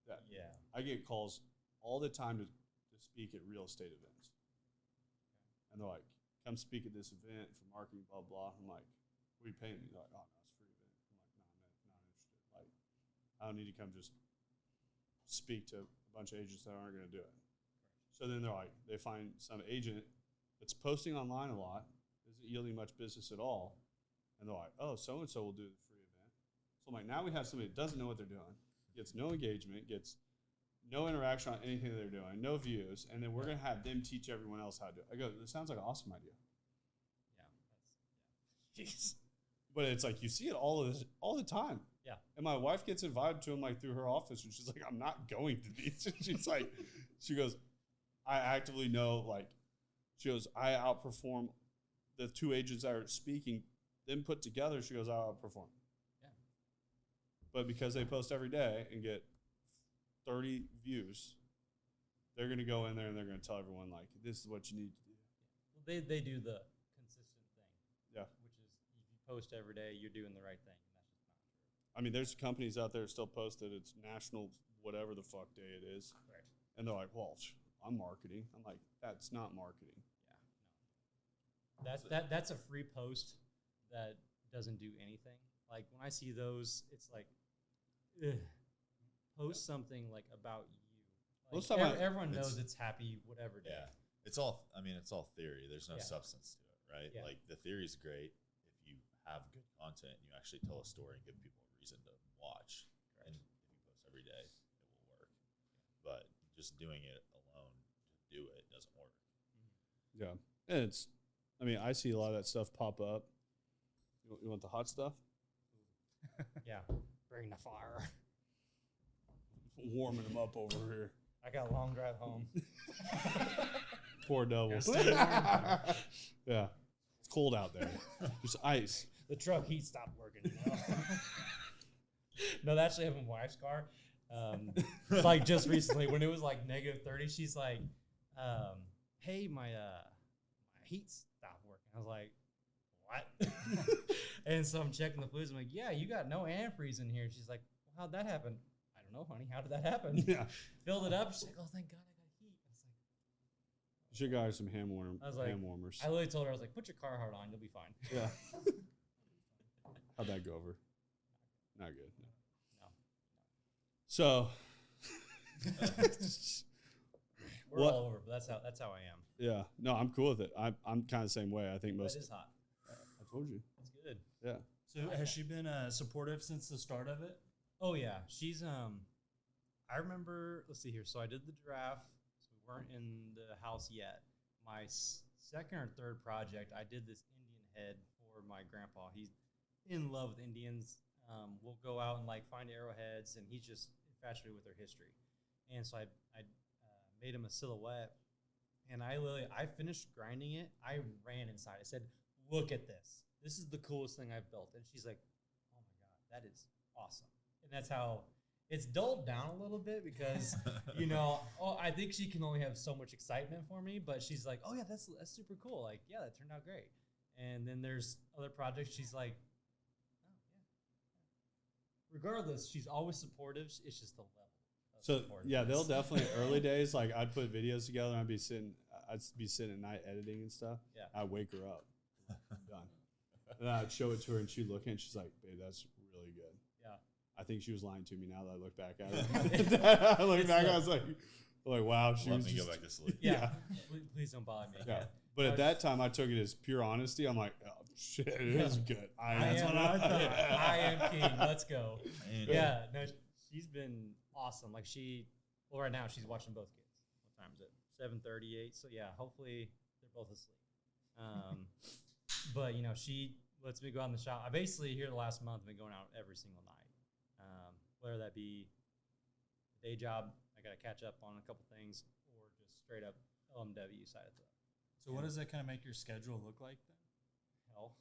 That Yeah. I get calls all the time to speak at real estate events. And they're like, come speak at this event for marketing, blah, blah. I'm like, what are you paying me? They're like, oh, no, it's a free event. I'm like, no, I'm not interested. Like, I don't need to come just speak to a bunch of agents that aren't going to do it. So then they're like, they find some agent that's posting online a lot, isn't yielding much business at all. And they're like, oh, so-and-so will do the free event. So I'm like, now we have somebody that doesn't know what they're doing, gets no engagement, gets no interaction on anything that they're doing, no views, and then we're gonna have them teach everyone else how to do it. I go, this sounds like an awesome idea. Yeah. Jeez. But it's like you see it all the time. Yeah. And my wife gets invited to them like through her office, and she's like, I'm not going to these. She's like, she goes, I actively know, like, she goes, I outperform the two agents that are speaking, them put together. She goes, I outperform. Yeah. But because they post every day and get 30 views, they're going to go in there and they're going to tell everyone, like, this is what you need to do. Well, they do the consistent thing. Yeah. Which is if you post every day, you're doing the right thing. And that's just not true. I mean, there's companies out there that still post that it's national whatever the fuck day it is. Right. And they're like, well, I'm marketing. I'm like, that's not marketing. Yeah. No. That's a free post that doesn't do anything. Like when I see those, it's like, ugh. Post something like about you. Like everyone knows it's happy whatever day. Yeah. It's all theory. There's no Yeah. substance to it, right? Yeah. Like the theory is great if you have good content and you actually tell a story and give people a reason to watch. Correct. And if you post every day, it will work. But just doing it alone to do it doesn't work. Yeah. And I see a lot of that stuff pop up. You want the hot stuff? Yeah. Bring the fire. Warming them up over here. I got a long drive home. Poor devil. Gotta stay warm. Yeah. It's cold out there. There's ice. The truck heat stopped working. No, that actually happened in my wife's car. Like just recently when it was like -30, she's like, hey, my heat stopped working. I was like, what? And so I'm checking the fluids. I'm like, yeah, you got no antifreeze in here. She's like, well, how'd that happen? I don't know, honey. How did that happen? Yeah. Filled it up. She's like, oh, thank God I got heat. I was like, You should got her some hand warmers. I literally told her, I was like, put your Carhartt on. You'll be fine. Yeah. How'd that go over? Not good. No. No. So. We're all over, but that's how I am. Yeah. No, I'm cool with it. I'm kind of the same way. I think most. That is hot. I told you. That's good. Yeah. So has she been supportive since the start of it? Oh yeah, she's I remember. Let's see here. So I did the giraffe. So we weren't in the house yet. My second or third project, I did this Indian head for my grandpa. He's in love with Indians. We'll go out and like find arrowheads, and he's just infatuated with their history. And so I made him a silhouette, and I finished grinding it. I ran inside. I said, "Look at this. This is the coolest thing I've built." And she's like, "Oh my God, that is awesome." And that's how it's dulled down a little bit because, I think she can only have so much excitement for me, but she's like, oh yeah, that's super cool. Like, yeah, that turned out great. And then there's other projects. She's like, oh yeah. Regardless, she's always supportive. It's just the level. So yeah, they'll definitely early days. Like I'd put videos together and I'd be sitting at night editing and stuff. Yeah. I'd wake her up. I'm done. And I'd show it to her and she'd look at it and she's like, babe, that's really good. Yeah. I think she was lying to me now that I look back at it. I look back, I was like, wow, she Let was me just, go back to sleep. Yeah. Please don't bother me. yeah. But at that time, I took it as pure honesty. I'm like, oh, shit, it is good. I am king. Let's go. Man. Yeah. No, she's been awesome. Like right now she's watching both kids. What time is it? 7:38. So yeah, hopefully they're both asleep. But she lets me go out in the shop. I basically here the last month been going out every single night. Whether that be a day job, I got to catch up on a couple things, or just straight up LMW side of stuff. So what does that kind of make your schedule look like then? Hell,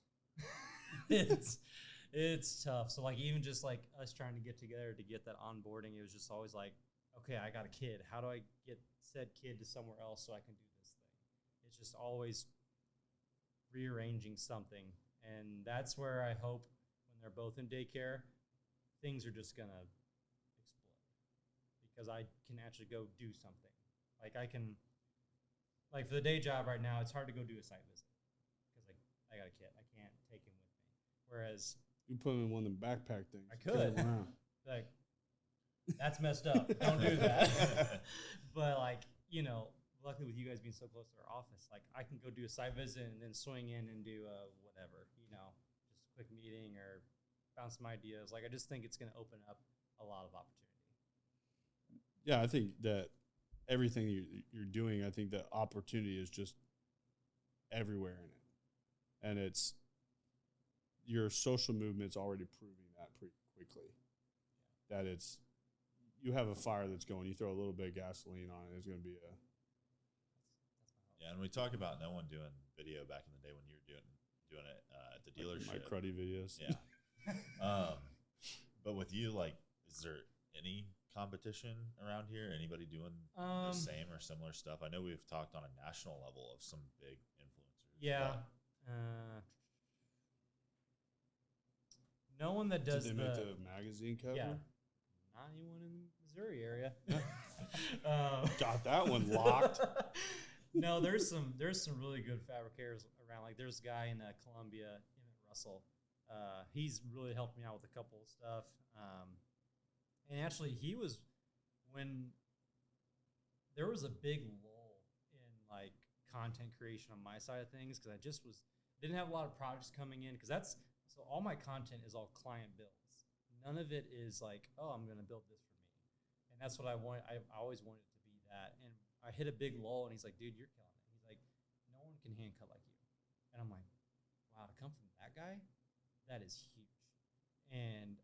it's tough. So like even just like us trying to get together to get that onboarding, it was just always like, okay, I got a kid. How do I get said kid to somewhere else so I can do this thing? It's just always rearranging something, and that's where I hope when they're both in daycare, things are just gonna explode because I can actually go do something. Like I can, like for the day job right now, it's hard to go do a site visit because I got a kid. I can't take him with me. Whereas You put him in one of them backpack things. I could. Carry him around. like that's messed up. Don't do that. But like luckily with you guys being so close to our office, like I can go do a site visit and then swing in and do whatever, just a quick meeting or bounce some ideas. Like I just think it's going to open up a lot of opportunity. Yeah, I think that everything you're doing, I think the opportunity is just everywhere in it. And it's your social movement's already proving that pretty quickly. That it's you have a fire that's going, you throw a little bit of gasoline on it, it's going to be a Yeah, and we talk about no one doing video back in the day when you were doing it at the dealership. my cruddy videos. Yeah. But with you, like, is there any competition around here? Anybody doing the same or similar stuff? I know we've talked on a national level of some big influencers. Yeah. No one that does Did they make the magazine cover? Yeah. Not anyone in the Missouri area. Got that one locked. No, there's some really good fabricators around. Like there's a guy in Columbia, Emmett Russell. He's really helped me out with a couple of stuff. And actually, he was when there was a big lull in like content creation on my side of things because I just didn't have a lot of projects coming in because so all my content is all client builds. None of it is like, oh, I'm going to build this for me. And that's what I want. I always wanted it to be that. And I hit a big lull, and he's like, dude, you're killing it. He's like, no one can hand cut like you. And I'm like, wow, to come from that guy, that is huge. And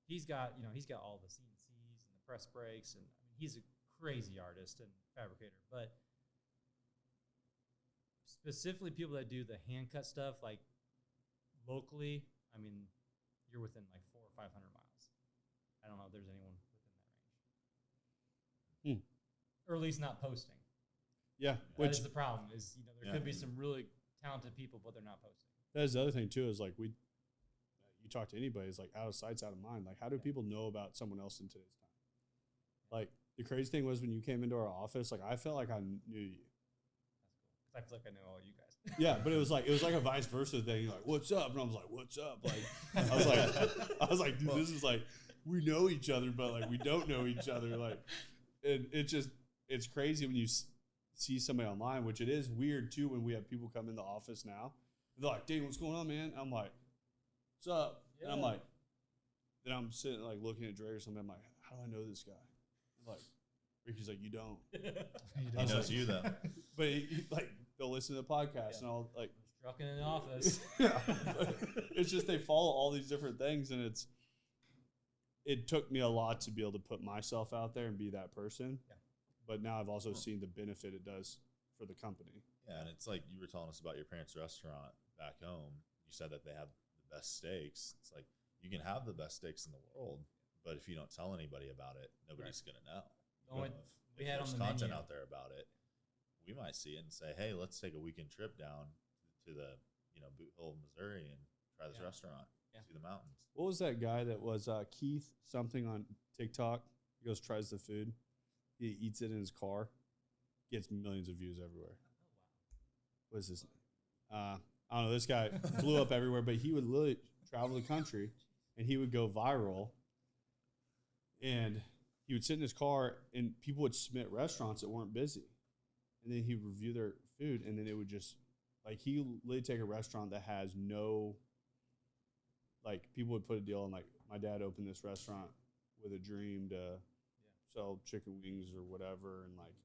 he's got all the CNCs and the press brakes, and I mean, he's a crazy artist and fabricator. But specifically, people that do the hand cut stuff, like locally, I mean, you're within like 400 or 500 miles. I don't know if there's anyone within that range, or at least not posting. Yeah, That is the problem. Is there could be some really talented people, but they're not posting. That is the other thing too. Is like you talk to anybody, it's like out of sight, out of mind. Like, how do people know about someone else in today's time? Like the crazy thing was when you came into our office, like I felt like I knew you. That's cool. 'Cause I feel like I know all you guys. Yeah, but it was like a vice versa thing. You're like, what's up? And I was like, what's up? Like I was like, dude, this is like we know each other, but like we don't know each other. Like, and it's crazy when you see somebody online, which it is weird too when we have people come in the office now. They're like, Dave, what's going on, man? I'm like, what's up? Yeah. And I'm like, then I'm sitting like looking at Dre or something. I'm like, how do I know this guy? I'm like, Ricky's like, you don't. He knows you though. But like they'll listen to the podcast and I'll like Trucking in the office. yeah. It's just they follow all these different things, and it took me a lot to be able to put myself out there and be that person. Yeah. But now I've also seen the benefit it does for the company. Yeah, and it's like you were telling us about your parents' restaurant back home. You said that they have the best steaks. It's like you can have the best steaks in the world, but if you don't tell anybody about it, nobody's gonna know. We had on there's the content menu out there about it, we might see it and say, "Hey, let's take a weekend trip down to the Boot Hill, Missouri, and try this restaurant, see the mountains." What was that guy that was Keith something on TikTok? He goes, tries the food. He eats it in his car. Gets millions of views everywhere. What is this? I don't know. This guy blew up everywhere, but he would literally travel the country, and he would go viral. And he would sit in his car, and people would submit restaurants that weren't busy. And then he'd review their food, and then it would just, like, he would literally take a restaurant that has no, like, people would put a deal on, like, my dad opened this restaurant with a dream to sell chicken wings or whatever, and, like,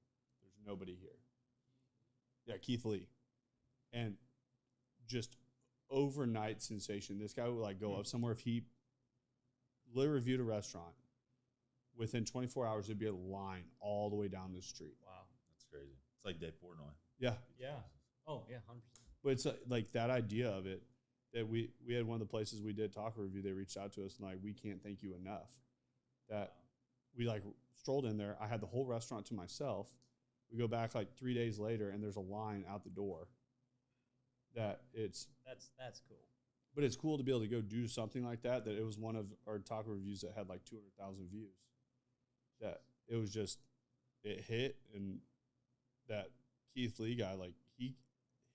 there's nobody here. Yeah, Keith Lee. And just overnight sensation. This guy would, like, go up somewhere. If he literally reviewed a restaurant, within 24 hours, there'd be a line all the way down the street. Wow. That's crazy. It's like Dave Portnoy. Yeah. Yeah. Oh, yeah, 100%. But it's like that idea of it, that we had one of the places we did taco review, they reached out to us and like, we can't thank you enough. That we like strolled in there. I had the whole restaurant to myself. We go back like 3 days later and there's a line out the door. That's cool. But it's cool to be able to go do something like that. That it was one of our taco reviews that had like 200,000 views. That it was just, it hit, and that Keith Lee guy, like, he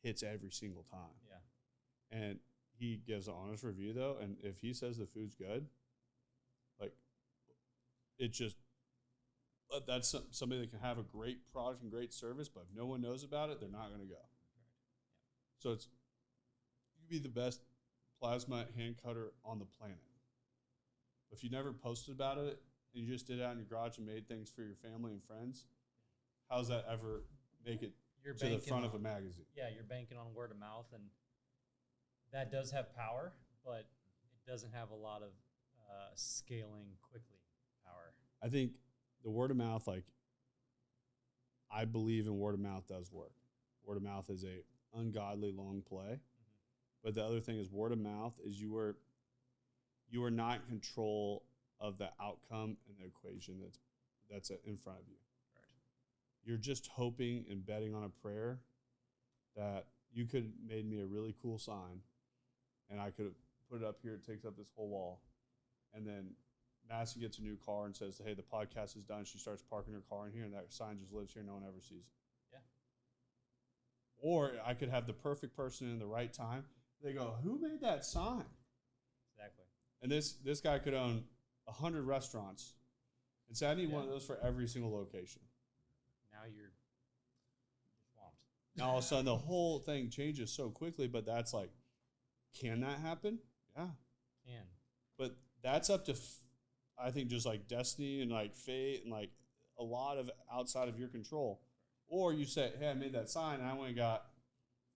hits every single time. Yeah. And he gives an honest review though, and if he says the food's good, like, it just, that's somebody that can have a great product and great service, but if no one knows about it, they're not going to go. So it's, you can be the best plasma hand cutter on the planet. If you never posted about it, and you just did it out in your garage and made things for your family and friends, how's that ever make it You're to the banking front of on- a magazine? Yeah, you're banking on word of mouth, and that does have power, but it doesn't have a lot of scaling quickly power. I think the word of mouth, like, I believe in word of mouth does work. Word of mouth is a ungodly long play. But the other thing is word of mouth is you are not in control of the outcome and the equation that's in front of you. Right. You're just hoping and betting on a prayer that you could have made me a really cool sign and I could have put it up here. It takes up this whole wall. And then Massey gets a new car and says, hey, the podcast is done. She starts parking her car in here and that sign just lives here. No one ever sees it. Yeah. Or I could have the perfect person in the right time. They go, who made that sign? Exactly. And this guy could own 100 restaurants. And say, I need one of those for every single location. Now you're swamped. Now all of a sudden the whole thing changes so quickly, but that's like, can that happen? Yeah. Can. But that's up to, I think, just like destiny and like fate and like a lot of outside of your control. Or you say, hey, I made that sign and I only got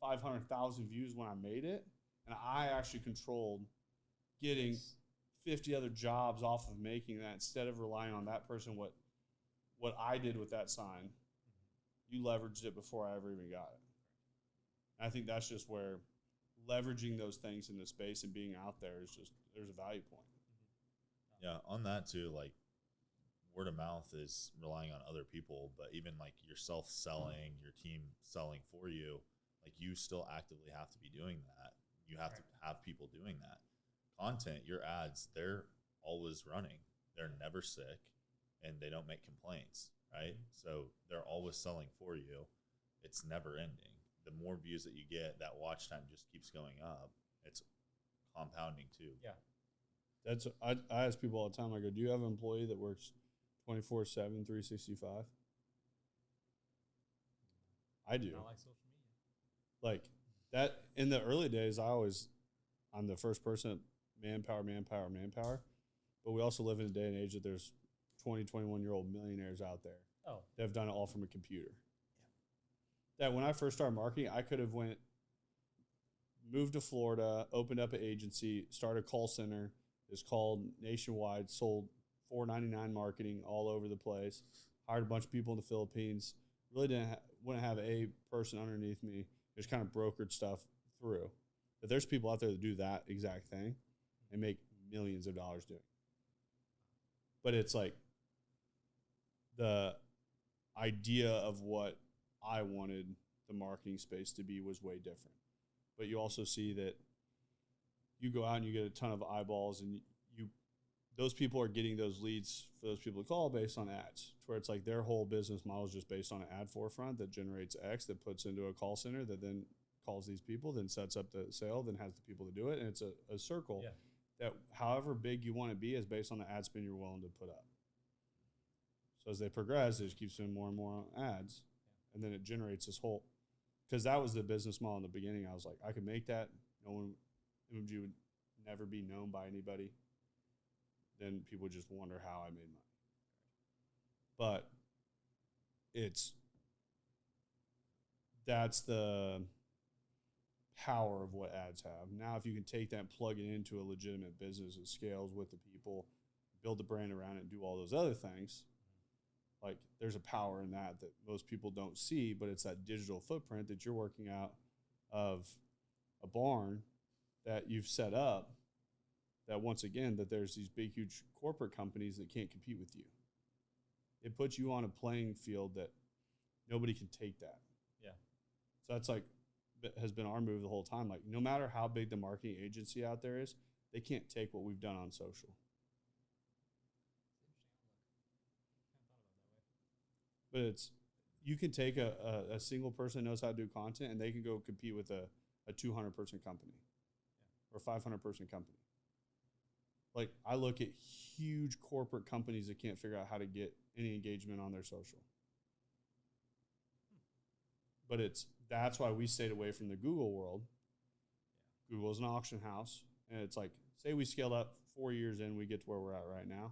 500,000 views when I made it. And I actually controlled getting 50 other jobs off of making that instead of relying on that person, what I did with that sign. You leveraged it before I ever even got it. And I think that's just where leveraging those things in the space and being out there is just, there's a value point. Yeah, on that too, like word of mouth is relying on other people, but even like yourself selling, your team selling for you, like you still actively have to be doing that. You have to have people doing that. Content, your ads, they're always running. They're never sick and they don't make complaints, right? So they're always selling for you. It's never ending. The more views that you get, that watch time just keeps going up. It's compounding too. Yeah. That's I ask people all the time, I go, do you have an employee that works 24/7, 365? I do. Not like social media. Like that in the early days, I'm the first person, manpower. But we also live in a day and age that there's 20, 21-year-old millionaires out there Oh, that have done it all from a computer. That when I first started marketing, I could have moved to Florida, opened up an agency, started a call center. It's called nationwide, sold $4.99 marketing all over the place, hired a bunch of people in the Philippines. Really wouldn't have a person underneath me. Just kind of brokered stuff through. But there's people out there that do that exact thing and make millions of dollars doing it. But it's like the idea of what I wanted the marketing space to be was way different. But you also see that you go out and you get a ton of eyeballs and those people are getting those leads for those people to call based on ads, to where it's like their whole business model is just based on an ad forefront that generates X that puts into a call center that then calls these people, then sets up the sale, then has the people to do it. And it's a circle that however big you want to be is based on the ad spend you're willing to put up. So as they progress, it just keeps doing more and more ads. And then it generates this whole, because that was the business model in the beginning. I was like, I could make that. No one, MMG would never be known by anybody. Then people would just wonder how I made money. But that's the power of what ads have. Now, if you can take that and plug it into a legitimate business that scales with the people, build the brand around it, and do all those other things, like there's a power in that most people don't see, but it's that digital footprint that you're working out of a barn that you've set up, that once again, that there's these big, huge corporate companies that can't compete with you. It puts you on a playing field that nobody can take that. Yeah. So that's like, has been our move the whole time. Like no matter how big the marketing agency out there is, they can't take what we've done on social. But you can take a single person that knows how to do content and they can go compete with a 200-person company or 500-person company. Like I look at huge corporate companies that can't figure out how to get any engagement on their social. But that's why we stayed away from the Google world. Google's an auction house. And it's like, say we scaled up 4 years in, we get to where we're at right now.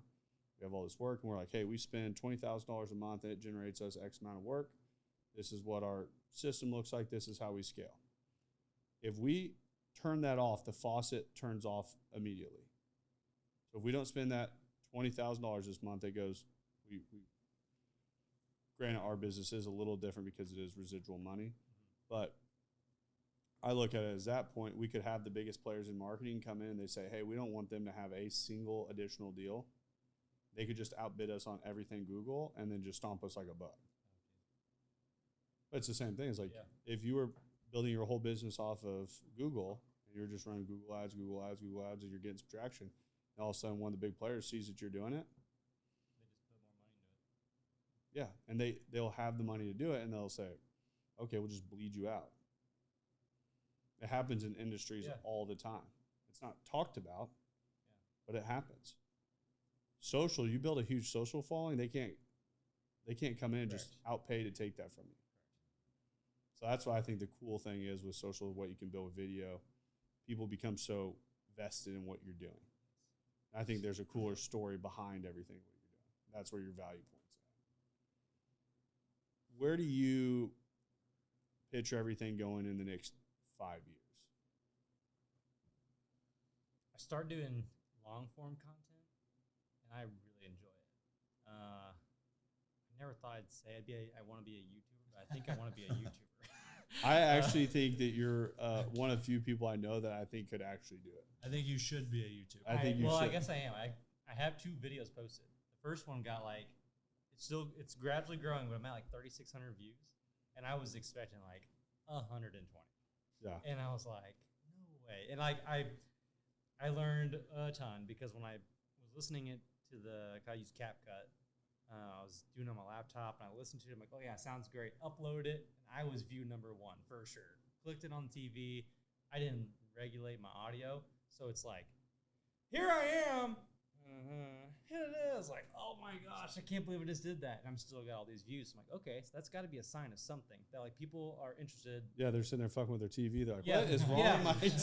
We have all this work, and we're like, hey, we spend $20,000 a month, and it generates us X amount of work. This is what our system looks like. This is how we scale. If we turn that off, the faucet turns off immediately. So if we don't spend that $20,000 this month, it goes, granted, our business is a little different because it is residual money, but I look at it as that point, we could have the biggest players in marketing come in and they say, hey, we don't want them to have a single additional deal. They could just outbid us on everything Google and then just stomp us like a bug. But it's the same thing. It's like if you were building your whole business off of Google and you're just running Google ads, and you're getting some traction, and all of a sudden one of the big players sees that you're doing it. They just put more money into it. Yeah, and they'll have the money to do it, and they'll say, okay, we'll just bleed you out. It happens in industries all the time. It's not talked about, but it happens. Social, you build a huge social following, they can't come in and just outpay to take that from you. So that's why I think the cool thing is with social, what you can build with video. People become so vested in what you're doing. And I think there's a cooler story behind everything what you're doing. That's where your value point's at. Where do you picture everything going in the next 5 years? I started doing long form content, and I really enjoy it. I never thought I'd say I want to be a YouTuber, but I think I want to be a YouTuber. I actually think that you're one of the few people I know that I think could actually do it. I think you should be a YouTuber. I think you well, should. I guess I am. I have 2 videos posted. The first one got like, it's gradually growing, but I'm at like 3,600 views, and I was expecting like 120. Yeah. And I was like, no way. And like I learned a ton because when I was listening to I used CapCut. I was doing it on my laptop, and I listened to it. I'm like, oh, yeah, sounds great. Upload it, and I was view number 1 for sure. Clicked it on TV. I didn't regulate my audio, so it's like, here I am. Here it is. Like, oh, my gosh, I can't believe I just did that. And I'm still got all these views. I'm like, okay, so that's got to be a sign of something, that, like, people are interested. Yeah, they're sitting there fucking with their TV. They're like, Yeah. what is wrong Yeah. with my TV?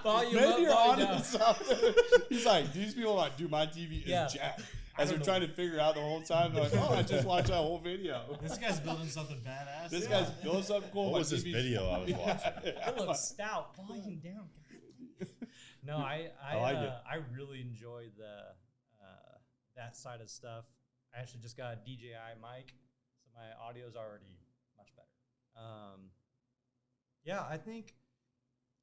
Volume Maybe up, you're volume on down. to something. He's like, these people are like, dude, my TV is Yeah. jacked. I As they're don't trying to figure out the whole time, they're like, oh, I just watched that whole video. This guy's building something badass. This guy's building something cool. What My was this TV's video I was watching? It looks stout. Volume down. No, I like it. I really enjoy that side of stuff. I actually just got a DJI mic, so my audio is already much better. Yeah, I think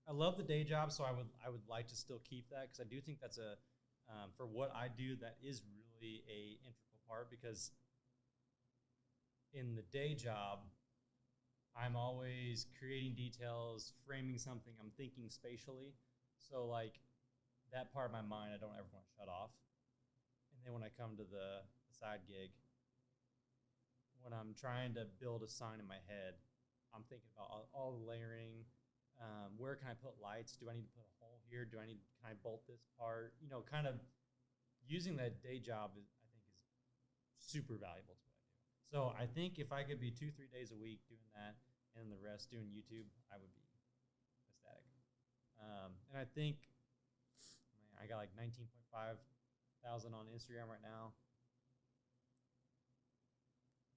I love the day job, so I would like to still keep that because I do think that's a for what I do, that is really a integral part, because in the day job, I'm always creating details, framing something, I'm thinking spatially. So like that part of my mind, I don't ever want to shut off. And then when I come to the side gig, when I'm trying to build a sign in my head, I'm thinking about all the layering. Where can I put lights? Do I need to put a hole here? Can I bolt this part? You know, kind of using that day job I think is super valuable to what I do. So I think if I could be 2-3 days a week doing that and the rest doing YouTube, I would be ecstatic. And I think, I got like 19.5 thousand on Instagram right now.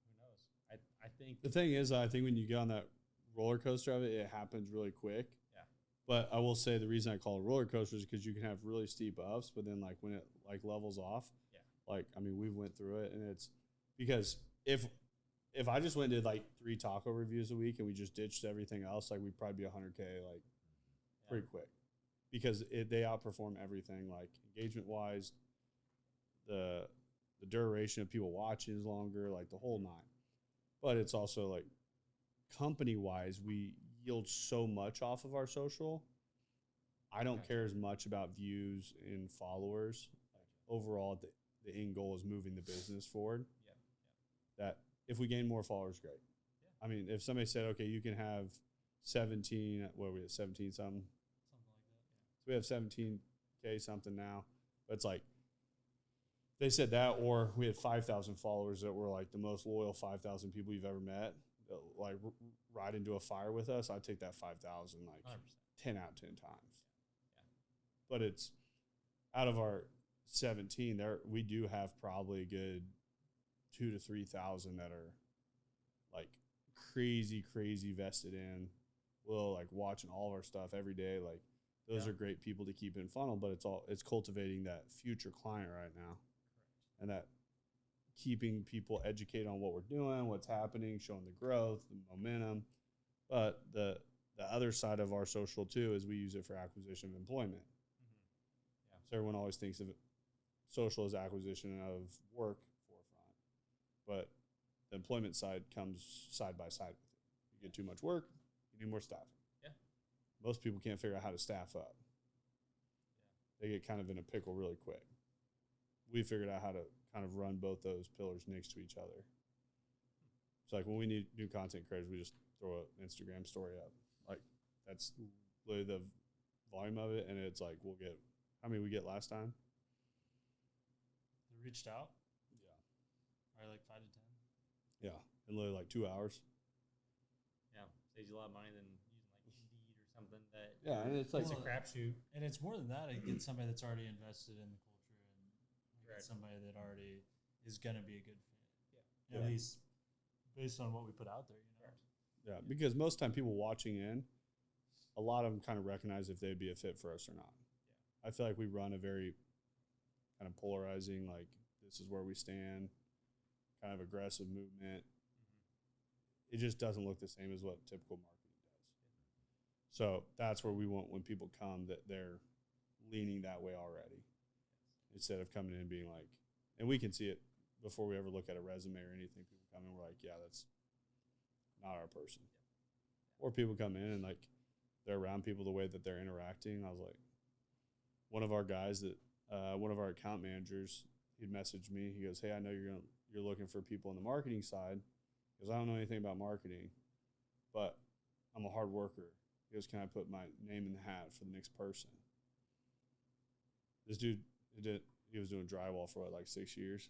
Who knows? I think The thing is, I think when you get on that roller coaster of it, it happens really quick. Yeah. But I will say the reason I call it a roller coaster is because you can have really steep ups, but then like when it like levels off, like I mean we went through it, and it's because if I just went and did like 3 taco reviews a week and we just ditched everything else, like we'd probably be 100K like pretty quick, because they outperform everything, like engagement wise, the duration of people watching is longer, like the whole 9. But it's also like company-wise, we yield so much off of our social. I don't care as much about views and followers. Overall, the end goal is moving the business forward. That if we gain more followers, great. I mean, if somebody said, okay, you can have 17, what are we at, 17 something? So we have 17K something now. But it's like, they said that, or we had 5,000 followers that were like the most loyal 5,000 people you've ever met, like ride into a fire with us. I'd take that 5,000 like 100%. 10 out of 10 times. But it's out of our 17, we do have probably a good 2,000 to 3,000 that are like crazy vested in. Will like watching all of our stuff every day. Like those are great people to keep in funnel, but it's cultivating that future client right now. Correct. And that keeping people educated on what we're doing, what's happening, showing the growth, the momentum. But the other side of our social too is we use it for acquisition of employment. Mm-hmm. Yeah. So everyone always thinks of it, social as acquisition of work forefront, but the employment side comes side by side with it. You get too much work, you need more staffing. Yeah. Most people can't figure out how to staff up. Yeah. They get kind of in a pickle really quick. We figured out how to kind of run both those pillars next to each other. It's like when we need new content creators, we just throw an Instagram story up. Like that's literally the volume of it, and it's like we'll get how many we get last time. They reached out. Yeah. Probably like 5 to 10. Yeah, in literally like 2 hours. Yeah, saves you a lot of money than using like Indeed or something. That yeah, and it's like it's a crapshoot. And it's more than that. It gets somebody that's already invested in the culture and somebody that already is going to be a good fit. Yeah. At least based on what we put out there, you know. Yeah, because most time people watching in, a lot of them kind of recognize if they'd be a fit for us or not. Yeah. I feel like we run a very kind of polarizing, like this is where we stand, kind of aggressive movement. Mm-hmm. It just doesn't look the same as what typical marketing does. So that's where we want when people come that they're leaning that way already, instead of coming in and being like, and we can see it before we ever look at a resume or anything. People come in, we're like, yeah, that's not our person. Or people come in and like they're around people the way that they're interacting. I was like, one of our guys that one of our account managers, he'd messaged me. He goes, hey, I know you're looking for people on the marketing side, because I don't know anything about marketing, but I'm a hard worker. He goes, can I put my name in the hat for the next person? This dude he was doing drywall for like 6 years.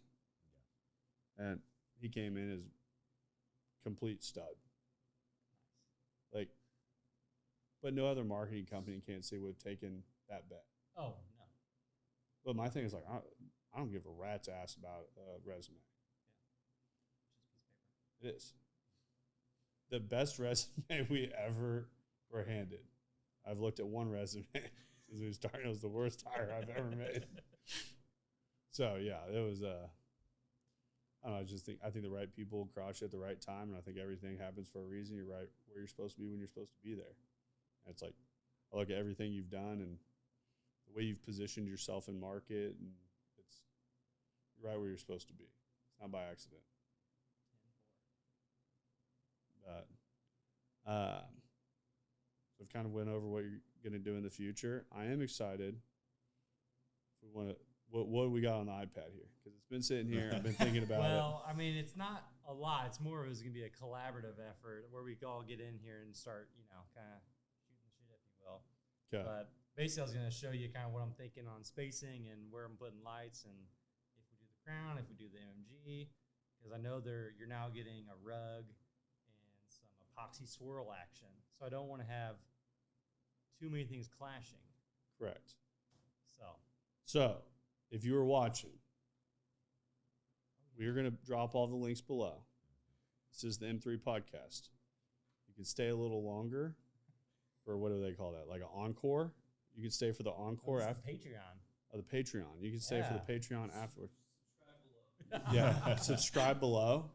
Yeah. And he came in as complete stud. Like, but no other marketing company can't say would have taken that bet. Oh, no. But my thing is like, I don't give a rat's ass about a resume. Yeah. It is. The best resume we ever were handed. I've looked at one resume since we started. It was the worst hire I've ever made. So, yeah, it was, I don't know, I think the right people cross you at the right time, and I think everything happens for a reason. You're right where you're supposed to be when you're supposed to be there. And it's like, I look at everything you've done and the way you've positioned yourself in market, and you're right where you're supposed to be. It's not by accident. But so I've kind of went over what you're going to do in the future. I am excited. If we want to, what do we got on the iPad here? Because it's been sitting here. I've been thinking about it. Well, I mean, it's not a lot. It's more of it's going to be a collaborative effort where we all get in here and start, kind of shooting shit, if you will. Okay. But basically, I was going to show you kind of what I'm thinking on spacing and where I'm putting lights, and if we do the crown, if we do the MMG, because I know you're now getting a rug and some epoxy swirl action. So I don't want to have too many things clashing. Correct. So if you were watching, we are going to drop all the links below. This is the M3 podcast. You can stay a little longer, or what do they call that? Like an encore? You can stay for the encore after the Patreon. Oh, the Patreon. You can stay for the Patreon afterwards. Subscribe below. Yeah, subscribe below.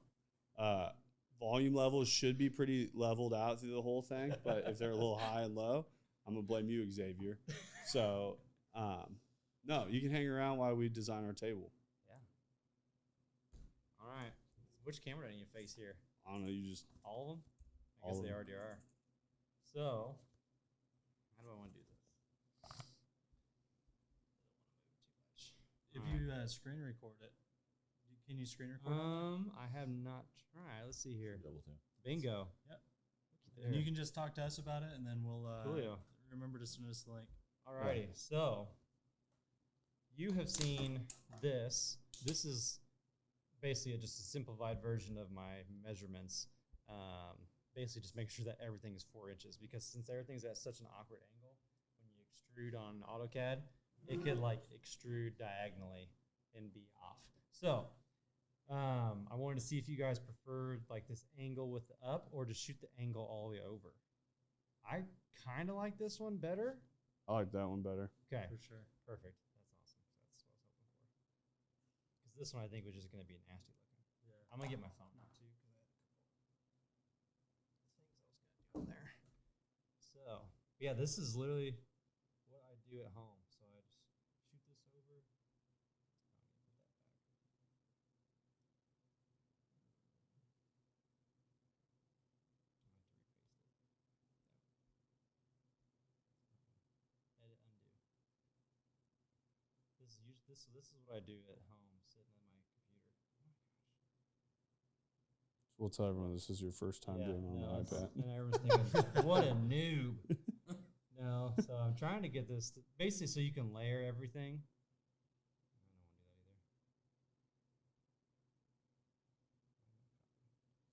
Volume levels should be pretty leveled out through the whole thing, but if they're a little high and low, I'm going to blame you, Xavier. So, no, you can hang around while we design our table. Yeah. All right. Which camera do you face here? I don't know, you just... All of them? I All guess of they them. already are. So, how do I want to do this? If you screen record it, can you screen record? I have not tried. Let's see here. Double tap. Bingo. Yep. There. And you can just talk to us about it, and then we'll Coolio. remember to send us the link. Alrighty, so you have seen this. This is basically just a simplified version of my measurements. Basically just make sure that everything is 4 inches, because since everything's at such an awkward angle, when you extrude on AutoCAD, it could like extrude diagonally and be off. So I wanted to see if you guys preferred like this angle with the up or to shoot the angle all the way over. I kind of like this one better. I like that one better. Okay. For sure. Perfect. That's awesome. That's what I was hoping for. Because this one I think was just going to be nasty looking. Yeah. I'm going to get my phone out too because I had a couple things I was going to do in there. So, yeah, this is literally what I do at home. So I just shoot this over. Edit, undo. This is what I do at home, sitting at my computer. We'll tell everyone this is your first time doing it on the iPad. And everyone's thinking, what a noob. No, so I'm trying to get this basically so you can layer everything.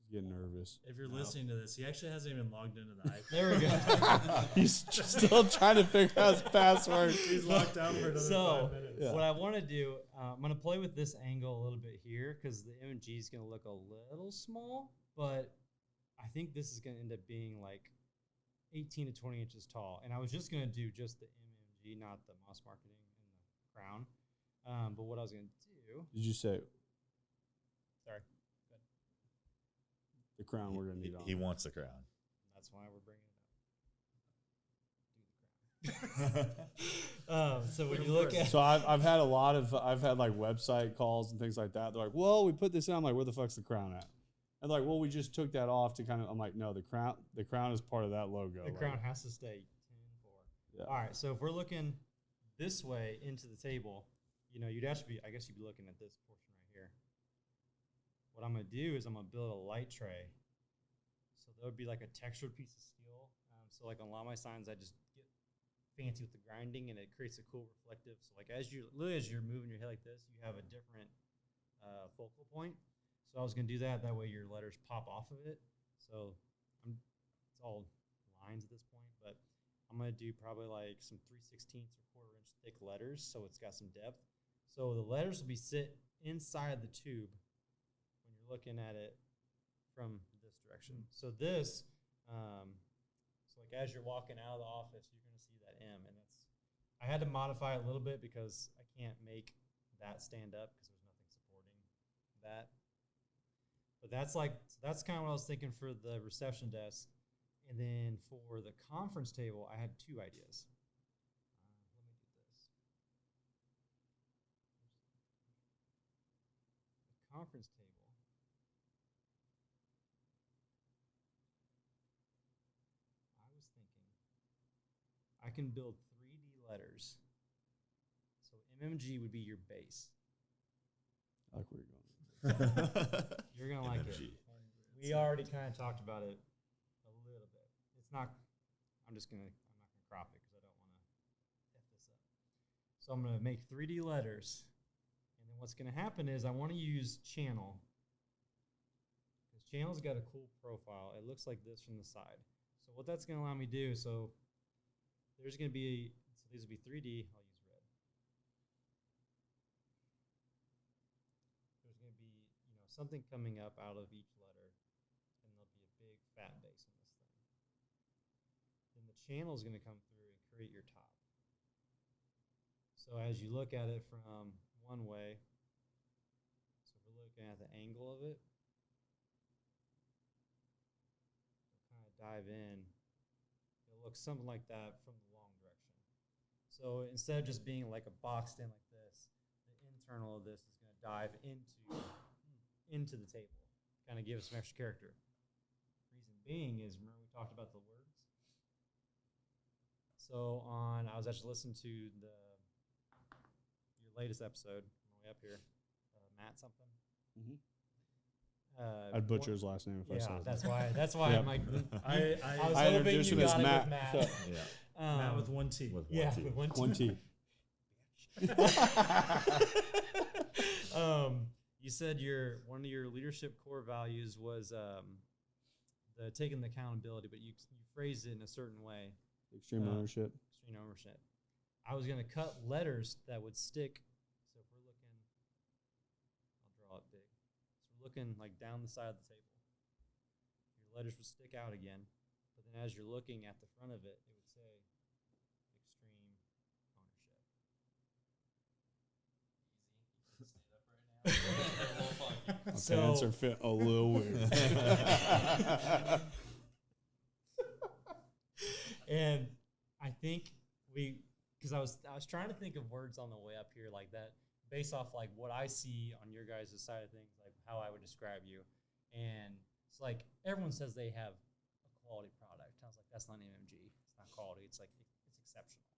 He's getting nervous. If you're listening to this, he actually hasn't even logged into the iPad. There we go. He's still trying to figure out his password. He's locked out for another 5 minutes. Yeah. What I want to do, I'm going to play with this angle a little bit here because the MG is going to look a little small, but I think this is going to end up being like 18 to 20 inches tall. And I was just going to do just the MMG, not the moss marketing and the crown. But what I was going to do. Did you say Sorry. the crown we're going to need on? He wants the crown. That's why we're bringing it up. So when you look at. So I've had like website calls and things like that. They're like, well, we put this in. I'm like, where the fuck's the crown at? And like, well, we just took that off to kind of. I'm like, no, the crown is part of that logo. The crown has to stay 10-4. Yeah. All right, so if we're looking this way into the table, you'd actually be, I guess you'd be looking at this portion right here. What I'm going to do is I'm going to build a light tray. So there would be like a textured piece of steel. So like on a lot of my signs, I just get fancy with the grinding and it creates a cool reflective. So like as you're moving your head like this, you have a different focal point. So I was going to do that. That way your letters pop off of it. So it's all lines at this point, but I'm going to do probably like some 3/16 or 1/4 inch thick letters. So it's got some depth. So the letters will be sit inside the tube when you're looking at it from this direction. So this, so like as you're walking out of the office, you're going to see that M, and I had to modify it a little bit because I can't make that stand up because there's nothing supporting that. But that's kind of what I was thinking for the reception desk. And then for the conference table, I had two ideas. Let me do this. The conference table. I was thinking I can build 3D letters. So MMG would be your base. I like where you're going. You're going to like MMG. it. We already kind of talked about it a little bit. It's not, I'm not going to crop it because I don't want to F this up. So I'm going to make 3D letters. And then what's going to happen is I want to use channel. Because channel's got a cool profile. It looks like this from the side. So what that's going to allow me to do, so there's going to be, so these will be 3D. I'll use red. There's going to be, something coming up out of each letter, and there'll be a big fat base on this thing. Then the channel is going to come through and create your top. So as you look at it from one way, so if we're looking at the angle of it, we'll kind of dive in. It'll look something like that from the long direction. So instead of just being like a boxed in like this, the internal of this is going to dive into the table, kind of give it some extra character. Reason being is, remember we talked about the words? So I was actually listening to your latest episode on the way up here, Matt something. Mm-hmm. I'd butcher his last name if I said it. That's why Yep. I'm like, I was I hoping introduced you him as got it Matt. with Matt. Yeah. Matt with one T. With Yeah, one T. with one One T. T. You said one of your leadership core values was the taking the accountability, but you phrased it in a certain way. Extreme ownership. Extreme ownership. I was gonna cut letters that would stick. So if we're looking, I'll draw it big. So we're looking like down the side of the table. Your letters would stick out again, but then as you're looking at the front of it, it would say extreme ownership. My pants are fit a little weird. And I think because I was trying to think of words on the way up here like that, based off like what I see on your guys' side of things, like how I would describe you. And it's like everyone says they have a quality product. I was like, that's not an MMG. It's not quality. It's like it's exceptional.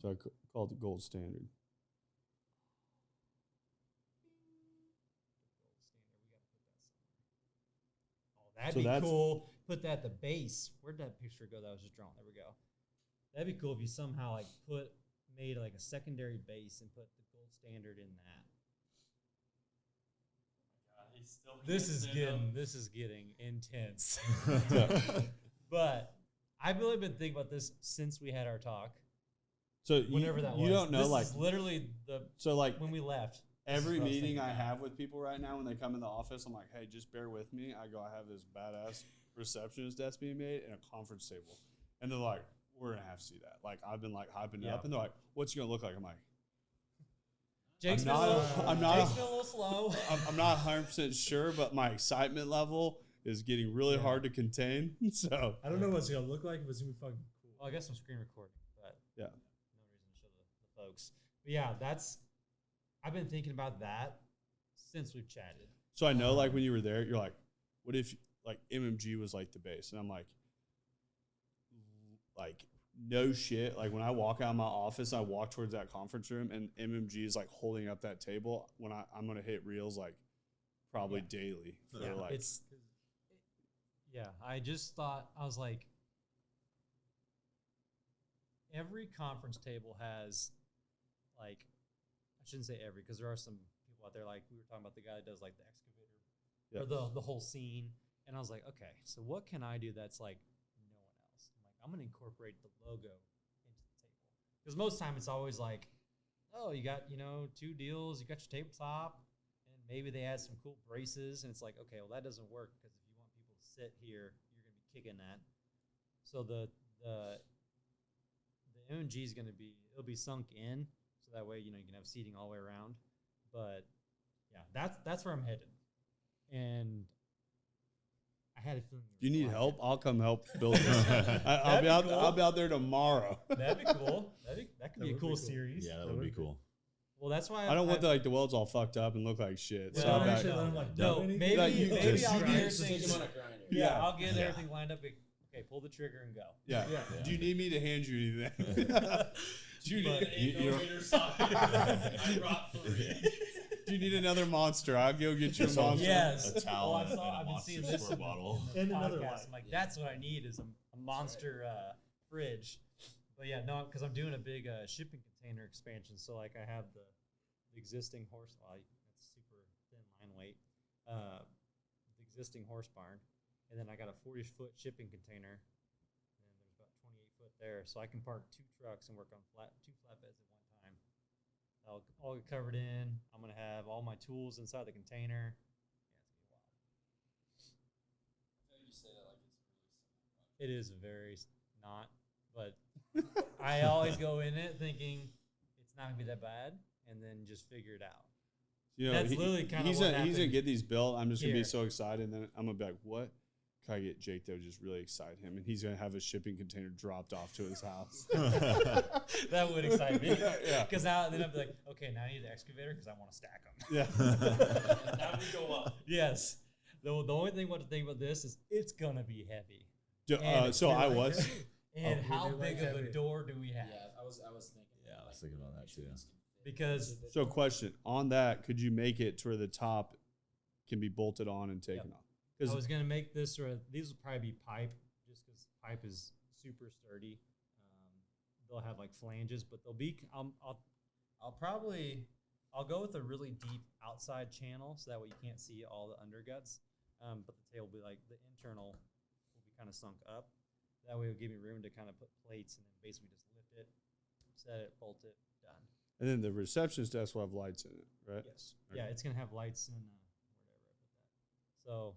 So I call it the gold standard. That'd So be that's- cool. Put that at the base. Where'd that picture go that was just drawn? There we go. That'd be cool if you somehow like made like a secondary base and put the gold standard in that. This is getting intense. But I've really been thinking about this since we had our talk. So Whenever that was. you don't know, this like, is literally so like when we left. every This is what I was meeting thinking I about. have with people right now, when they come in the office, I'm like, hey, just bear with me. I have this badass receptionist desk being made and a conference table. And they're like, we're going to have to see that. Like, I've been like hyping it up. And they're like, what's it going to look like? I'm like, Jake's been I'm a not little slow. I'm not 100% sure, but my excitement level is getting really hard to contain. So I don't know what it's gonna look like, but it's gonna be fucking cool. Well, I got some screen recording, but yeah. no reason to show the folks. But yeah, I've been thinking about that since we've chatted. So I know, like, when you were there, you're like, what if, like, MMG was, like, the base? And I'm like, no shit. Like, when I walk out of my office, I walk towards that conference room, and MMG is, like, holding up that table. When I'm going to hit reels, like, probably daily. For, Yeah, like, I just thought, I was like, every conference table has, like, I shouldn't say every, because there are some people out there, like, we were talking about the guy that does, like, the excavator, or the whole scene. And I was like, okay, so what can I do that's, like, no one else? I'm like, I'm going to incorporate the logo into the table. Because most time it's always like, oh, you got, 2 deals, you got your tabletop, and maybe they add some cool braces, and it's like, okay, well, that doesn't work, because if you want people to sit here, you're going to be kicking that. So the MMG is going to be, it'll be sunk in, so that way, you can have seating all the way around. But yeah, that's where I'm headed. And I had a feeling. do you need help? I'll come help build this. I'll be out there tomorrow. That'd be cool. That could be a cool series. Yeah, that would be cool. Well, that's why I don't want the welds all fucked up and look like shit. Well, So don't I'm actually back- let 'em, like, no, dump anything? maybe Like, you maybe just- I'll you get need- Just take everything. him on a grinder. Yeah, I'll get Yeah. everything lined up. Okay, pull the trigger and go. Yeah. Yeah. Do you need me to hand you anything? Do you But- need, Ain't no meter socket. I brought 3. do you need another monster? I'll go get you a So- monster. Yes. A towel Well, and a I've been Monster seeing this Squirt bottle. in And the another podcast. light. I'm like, that's what I need is a monster fridge. But yeah, no, because I'm doing a big shipping container expansion. So like I have the existing horse. That's super thin line weight. The existing horse barn, and then I got a 40-foot shipping container, and then there's about 28 foot there, so I can park 2 trucks and work on 2 flatbeds at one time. I'll all get covered in. I'm gonna have all my tools inside the container. Yeah, it's gonna be wild. You say that like it's a really simple. It is very not, but I always go in it thinking it's not gonna be that bad, and then just figure it out. That's literally kinda he's what gonna happened get these built. I'm just gonna be here. so excited, and then I'm gonna be like, "What can I get Jake that would just really excite him?" And he's gonna have a shipping container dropped off to his house. That would excite me. Yeah. Because then I'd be like, okay, now I need the excavator because I want to stack them. Yeah. Now we go up. Yes. The only thing what to think about this is it's gonna be heavy. So I was. And Oh, how we do big like of a heavy. door do we have? Yeah, I was thinking. Yeah, I was thinking about that too. Because So question on that: could you make it to where the top can be bolted on and taken off? I 'Cause- was gonna make this, or these will probably be pipe, just because pipe is super sturdy. They'll have like flanges, but they'll be. I'll go with a really deep outside channel, so that way you can't see all the underguts. But the tail will be like the internal will be kind of sunk up. That way it'll give me room to kind of put plates and then basically just lift it, set it, bolt it, done. And then the receptionist desk will have lights in it, right? Yes. Okay. Yeah, it's gonna have lights and wherever I put that. So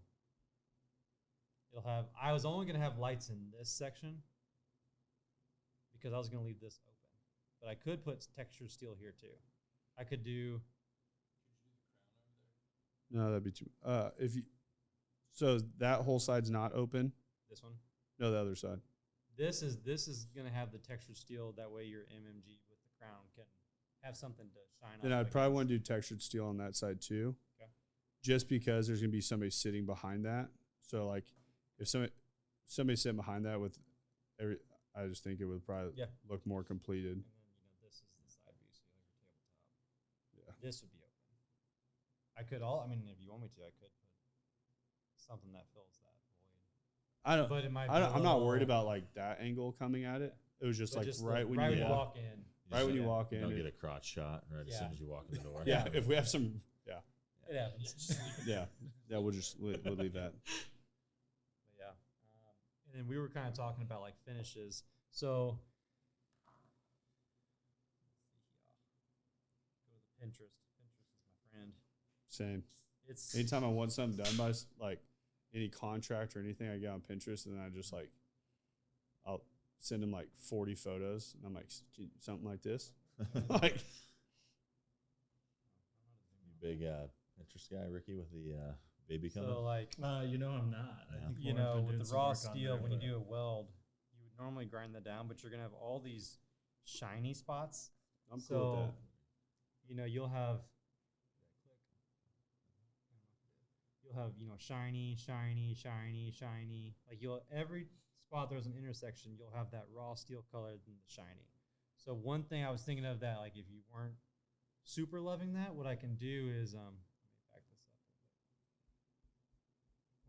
it'll have. I was only gonna have lights in this section because I was gonna leave this open, but I could put textured steel here too. I could do. No, that'd be too. If you, so that whole side's not open. This one. No, the other side. This is gonna have the textured steel. That way, your MMG with the crown can have something to shine on. Then I'd probably want to do textured steel on that side too. Okay. Just because there's gonna be somebody sitting behind that. So like, if somebody sitting behind that with every, I just think it would probably look more completed. And then this is the side view, so you have your tabletop. Yeah. This would be open. I could all. I mean, if you want me to, I could put something that fills that void. I don't. But it might. I'm not worried about like that angle coming at it. It was just but like just right when you walk in. Right when you walk in. You'll get a crotch shot right as soon as you walk in the door. Yeah, if we have some. Yeah. It happens. Yeah. Yeah. We'll leave that. But yeah. And then we were kind of talking about like finishes. So go to Pinterest. Pinterest is my friend. Same. It's Anytime I want something done by like any contract or anything, I get on Pinterest and then I just like, I'll send them like 40 photos and I'm like, something like this. Like, You big Pinterest guy, Ricky, with the baby coming. so like You know I'm not. I think you Lauren's know been with doing the some raw work on steel there, when you but- do a weld, you would normally grind that down, but you're gonna have all these shiny spots. I'm So cool with that. you know you'll have shiny, shiny, shiny, shiny. Like every spot there's an intersection, you'll have that raw steel color and the shiny. So one thing I was thinking of that, like if you weren't super loving that, what I can do is let me back this up a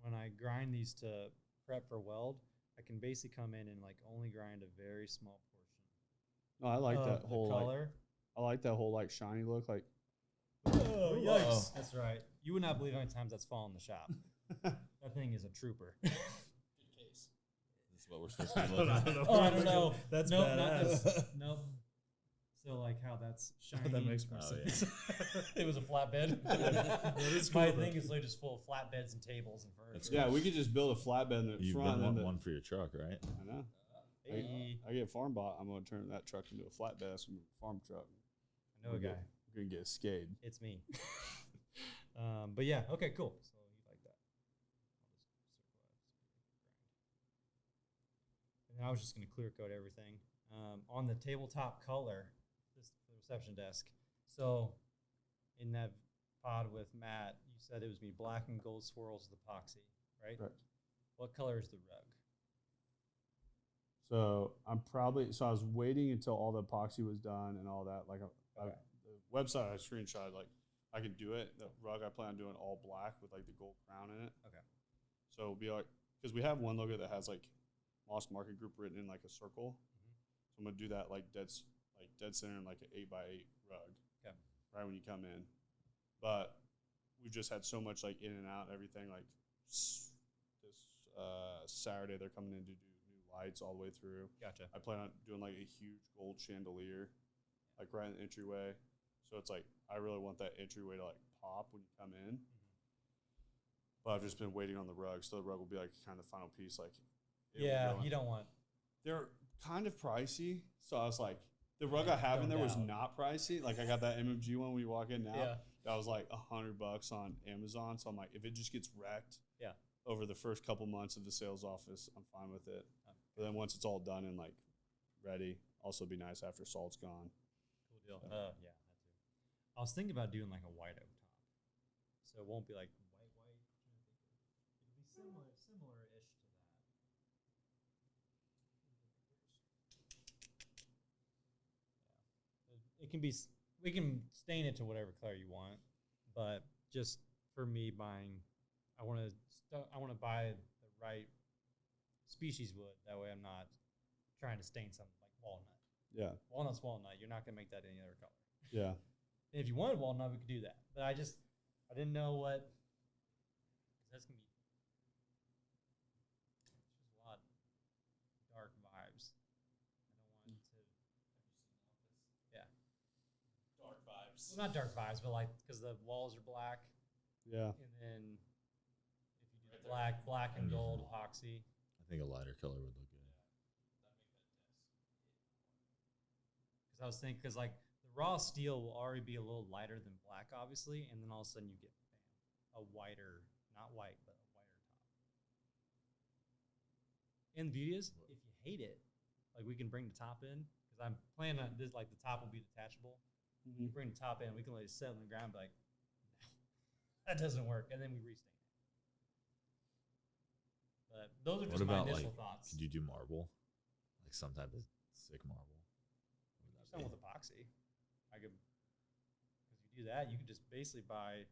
bit. When I grind these to prep for weld, I can basically come in and like only grind a very small portion. No, I like of that the whole like, color. I like that whole like shiny look. Like, Oh, Whoa. yikes. That's right. You would not believe how many times that's fallen in the shop. That thing is a trooper. Good case. This is what we're supposed to be looking at. Oh, I don't know. That's nope, badass. Not this. Nope. So like how that's shiny. That makes more Oh, yeah. sense. It was a flatbed. That is My cool, thing though. is like just full of flatbeds and tables and furniture. That's yeah, we could just build a flatbed in the You've front. been And wanting one for your truck, right? I know. Hey, I get farm bot. I'm gonna turn that truck into a flatbed. That's gonna be a farm truck. I know a guy. We're gonna get a skate. It's me. But yeah, okay, cool. So you like that. And then I was just going to clear coat everything. On the tabletop color, this the reception desk. So in that pod with Matt, you said it was me black and gold swirls with epoxy, right? Right. What color is the rug? So I was waiting until all the epoxy was done and all that. Like Okay. the website I screenshot, like I can do it. The rug I plan on doing all black with like the gold crown in it. Okay. So it'll be like, because we have one logo that has like Moss Market Group written in like a circle. So I'm gonna do that like dead center in like an 8x8 rug. Okay. Right when you come in, but we've just had so much like in and out and everything. Like this Saturday they're coming in to do new lights all the way through. Gotcha. I plan on doing like a huge gold chandelier, like right in the entryway. So it's like I really want that entryway to like pop when you come in. But I've just been waiting on the rug, so the rug will be like kind of the final piece. Like, it will Yeah, go in. you don't want. They're kind of pricey, so I was like, the rug I have in there was down. not pricey. Like I got that MMG one when you walk in now. Yeah. That was like $100 on Amazon. So I'm like, if it just gets wrecked, Yeah. over the first couple months of the sales office, I'm fine with it. But then once it's all done and like ready, also be nice after salt's gone. Cool deal. Yeah, that too. I was thinking about doing like a white oak top, so it won't be like white. It'll be similar-ish to that. Yeah. It can be. We can stain it to whatever color you want, but just for me buying, I want to buy the right species wood. That way, I'm not trying to stain something like walnut. Yeah. Walnut's walnut. You're not gonna make that any other color. Yeah. And if you wanted walnut, we could do that. But I didn't know what. Because that's gonna be. There's a lot of dark vibes. I don't want to. Well, not dark vibes, but like because the walls are black, Yeah. and then if you do black and gold epoxy. I think a lighter color would look good. Because I was thinking, because like the raw steel will already be a little lighter than black, obviously, and then all of a sudden you get bam, a whiter, not white, but a whiter top. And the beauty is, if you hate it, like we can bring the top in because I'm planning on this. Like the top will be detachable. Mm-hmm. You bring the top in, we can let it settle in the ground. Be like, that doesn't work, and then we restain it. But those are What just my about initial like? thoughts. Could you do marble? Like some type of sick marble. Would that Something be- with epoxy. I could, because you do that, you could just basically buy.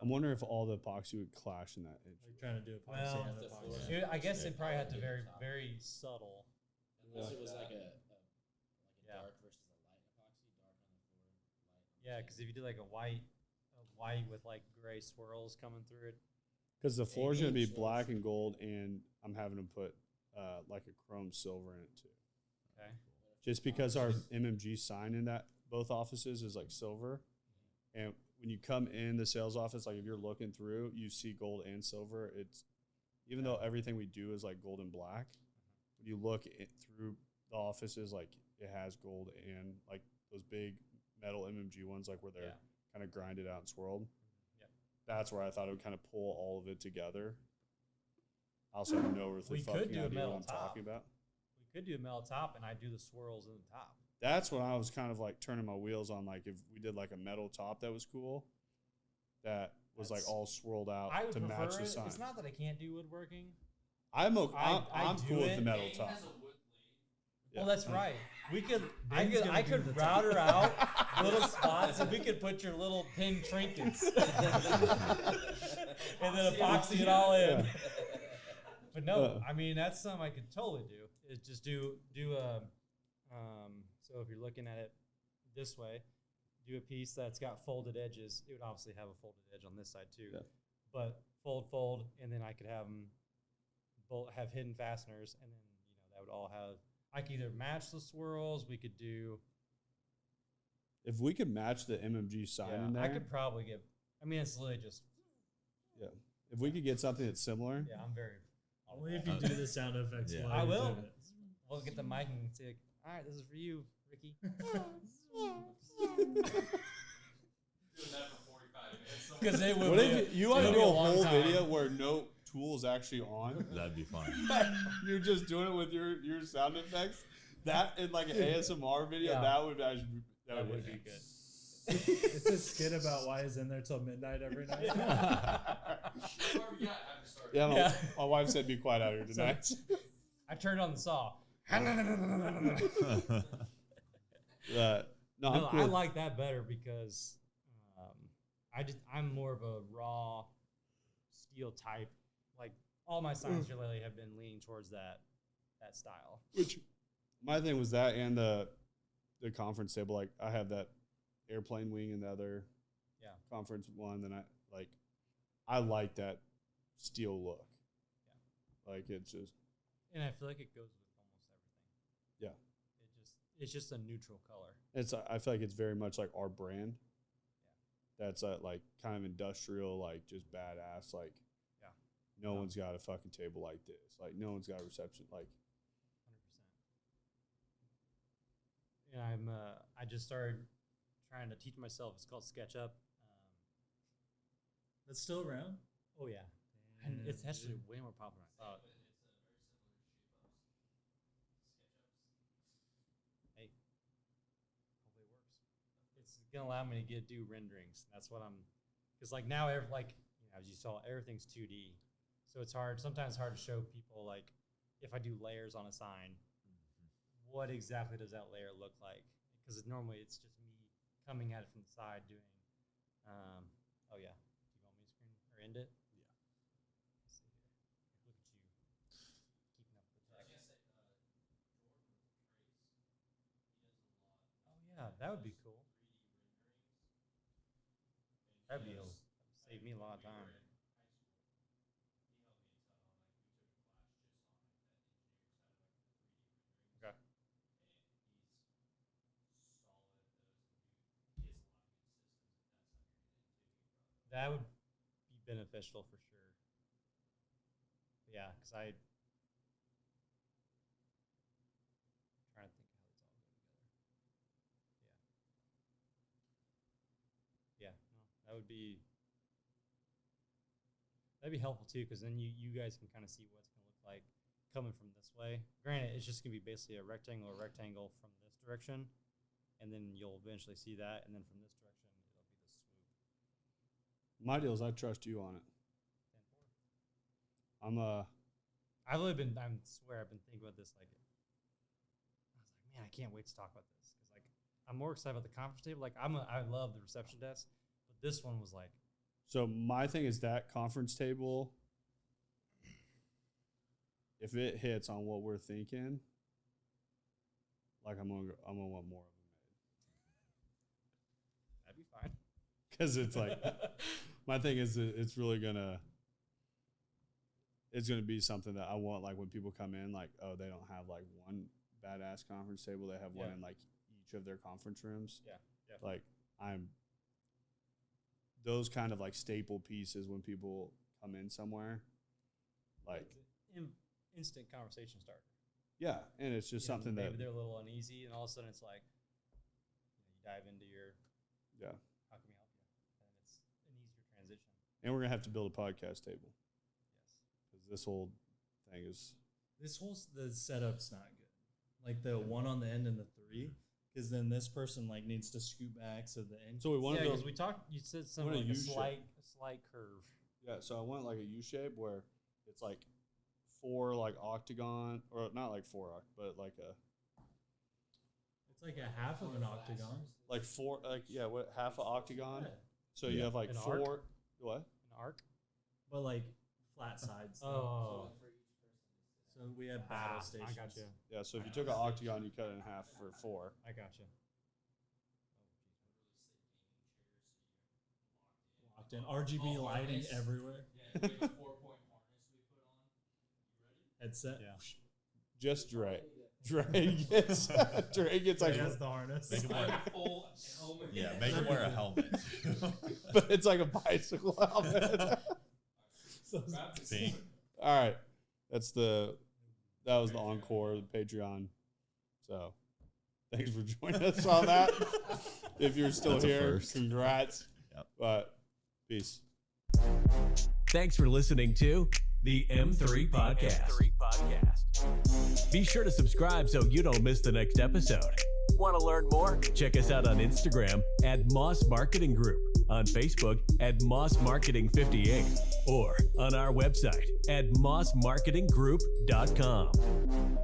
I'm wondering if all the epoxy would clash in that edge. Like trying to do epoxy Well, and the epoxy. floor- I guess they probably had to Yeah. very subtle. Unless it was like a Yeah. dark versus a light epoxy, dark on the floor, light. On Yeah, the because if you do like a white with like gray swirls coming through it. Because the floor's going to be Maybe. black and gold, and I'm having to put like a chrome silver in it too. Okay. Just because our MMG sign in that both offices is like silver, and when you come in the sales office, like if you're looking through, you see gold and silver. It's even though everything we do is like gold and black, when you look through the offices, like it has gold and like those big metal MMG ones, like where they're Yeah. kind of grinded out and swirled. Yep. That's where I thought it would kind of pull all of it together. I also have no earthly We could fucking do a idea metal what I'm top. talking about. We could do a metal top, and I do the swirls in the top. That's when I was kind of like turning my wheels on, like if we did like a metal top that was cool, that was like That's- all swirled out I would to match prefer the it. sign. It's not that I can't do woodworking. I'm I do cool with it. the metal Dane top. has a wood blade. Yeah. Well, that's right. We could. I Dane's could. gonna I do could the route top. her out little spots, and we could put your little pin trinkets, and then epoxy it all in. But no, I mean that's something I could totally do. Is just do a. So if you're looking at it this way, do a piece that's got folded edges. It would obviously have a folded edge on this side too. Yeah. But fold, and then I could have them both have hidden fasteners, and then that would all have. I could either match the swirls. We could do. If we could match the MMG sign in there, I could probably get. I mean, it's literally just. yeah. If we could get something that's similar, Yeah, I'm very. Only if you do the sound effects. Yeah. while I you're will. doing it. We'll get the mic and say, "All right, this is for you, Ricky." Doing that for 45 minutes. Because it would. what be if you want to it'll do be a long whole time. video where no tool's actually on? That'd be fun. You're just doing it with your sound effects. That in like an ASMR video, Yeah. that would actually That would be good. It's a skit about why he's in there till midnight every night. Where we got after starting. Yeah, Yeah. my wife said be quiet out here tonight. I turned on the saw. No, I'm No, cool. I like that better because I'm more of a raw steel type. Like all my signs lately have been leaning towards that style. Which my thing was that and the conference table. Like I have that airplane wing and the other Yeah. conference one. Then I like that steel look. Yeah. Like it's just And I feel like it goes with almost everything. yeah. It's just a neutral color. I feel like it's very much like our brand. That's like kind of industrial, like just badass. Like Yeah. no one's got a fucking table like this. Like no one's got a reception. Like 100%. And I just started trying to teach myself. It's called SketchUp. That's still around. Oh yeah, and it's actually way more popular than I thought. Hey, hopefully it works. It's gonna allow me to do renderings. That's what because like now, as you saw, everything's 2D, so it's hard. Sometimes hard to show people like if I do layers on a sign, what exactly does that layer look like? Because normally it's just me coming at it from the side doing. Oh yeah, do you want me to screen or end it? Let's see here. Look at you keeping up with the tech. Oh yeah, that would be cool. That'd save me a lot of time. Okay. That would be beneficial for sure. Yeah, because I'm trying to think how these all go together. Yeah. Yeah, no, that'd be helpful too, because then you guys can kind of see what it's gonna look like coming from this way. Granted, it's just gonna be basically a rectangle from this direction, and then you'll eventually see that, and then from this direction it'll be the swoop. My deal is I trust you on it. 10-4. I'm I've really been. I swear I've been thinking about this. Like, I was like, man, I can't wait to talk about this because like I'm more excited about the conference table. Like I love the reception desk, but this one was like, So my thing is that conference table, if it hits on what we're thinking, like I'm gonna want more of them that'd be fine. made. Because it's like, my thing is it's really gonna be something that I want. Like when people come in, like, oh, they don't have like one badass conference table. They have one Yeah. in like each of their conference rooms. Yeah. Like those kind of like staple pieces when people come in somewhere. Like, Instant conversation starter. yeah, and it's just You know, something maybe that, they're a little uneasy, and all of a sudden it's like, you dive into your yeah. how can we help you, and it's an easier transition. And we're gonna have to build a podcast table Yes. because this whole thing is. The setup's not good. Like the one on the end and the three, because then this person like needs to scoot back so the end. So we want Yeah, to because build. we talked. You said something What a like a U-shape. slight curve. Yeah, so I want like a U shape where it's like 4 like octagon, or not like 4 but like It's like a half of an octagon. 4 what half an octagon. Yeah. So you have like An 4. arc? What? An arc. But like flat sides. Oh, So we have battle I stations. gotcha. Yeah, so if you took an octagon, you cut it in half for 4. I gotcha. Locked in. RGB lighting everywhere. Yeah, like a 4-point harness we put on. You ready? Headset. Yeah. Just Dre. Dre gets like, He has the harness. Make him I wear, have a full helmet. yeah, make him wear a helmet. but it's like a bicycle helmet. So- Grab this Pink. one. All right, that was the encore, the Patreon. So, thanks for joining us on that. If you're still That's a here, first. congrats. Yep. But peace. Thanks for listening to the M3 Podcast. Be sure to subscribe so you don't miss the next episode. Want to learn more? Check us out on Instagram at Moss Marketing Group, on Facebook at Moss Marketing 58, or on our website at mossmarketinggroup.com.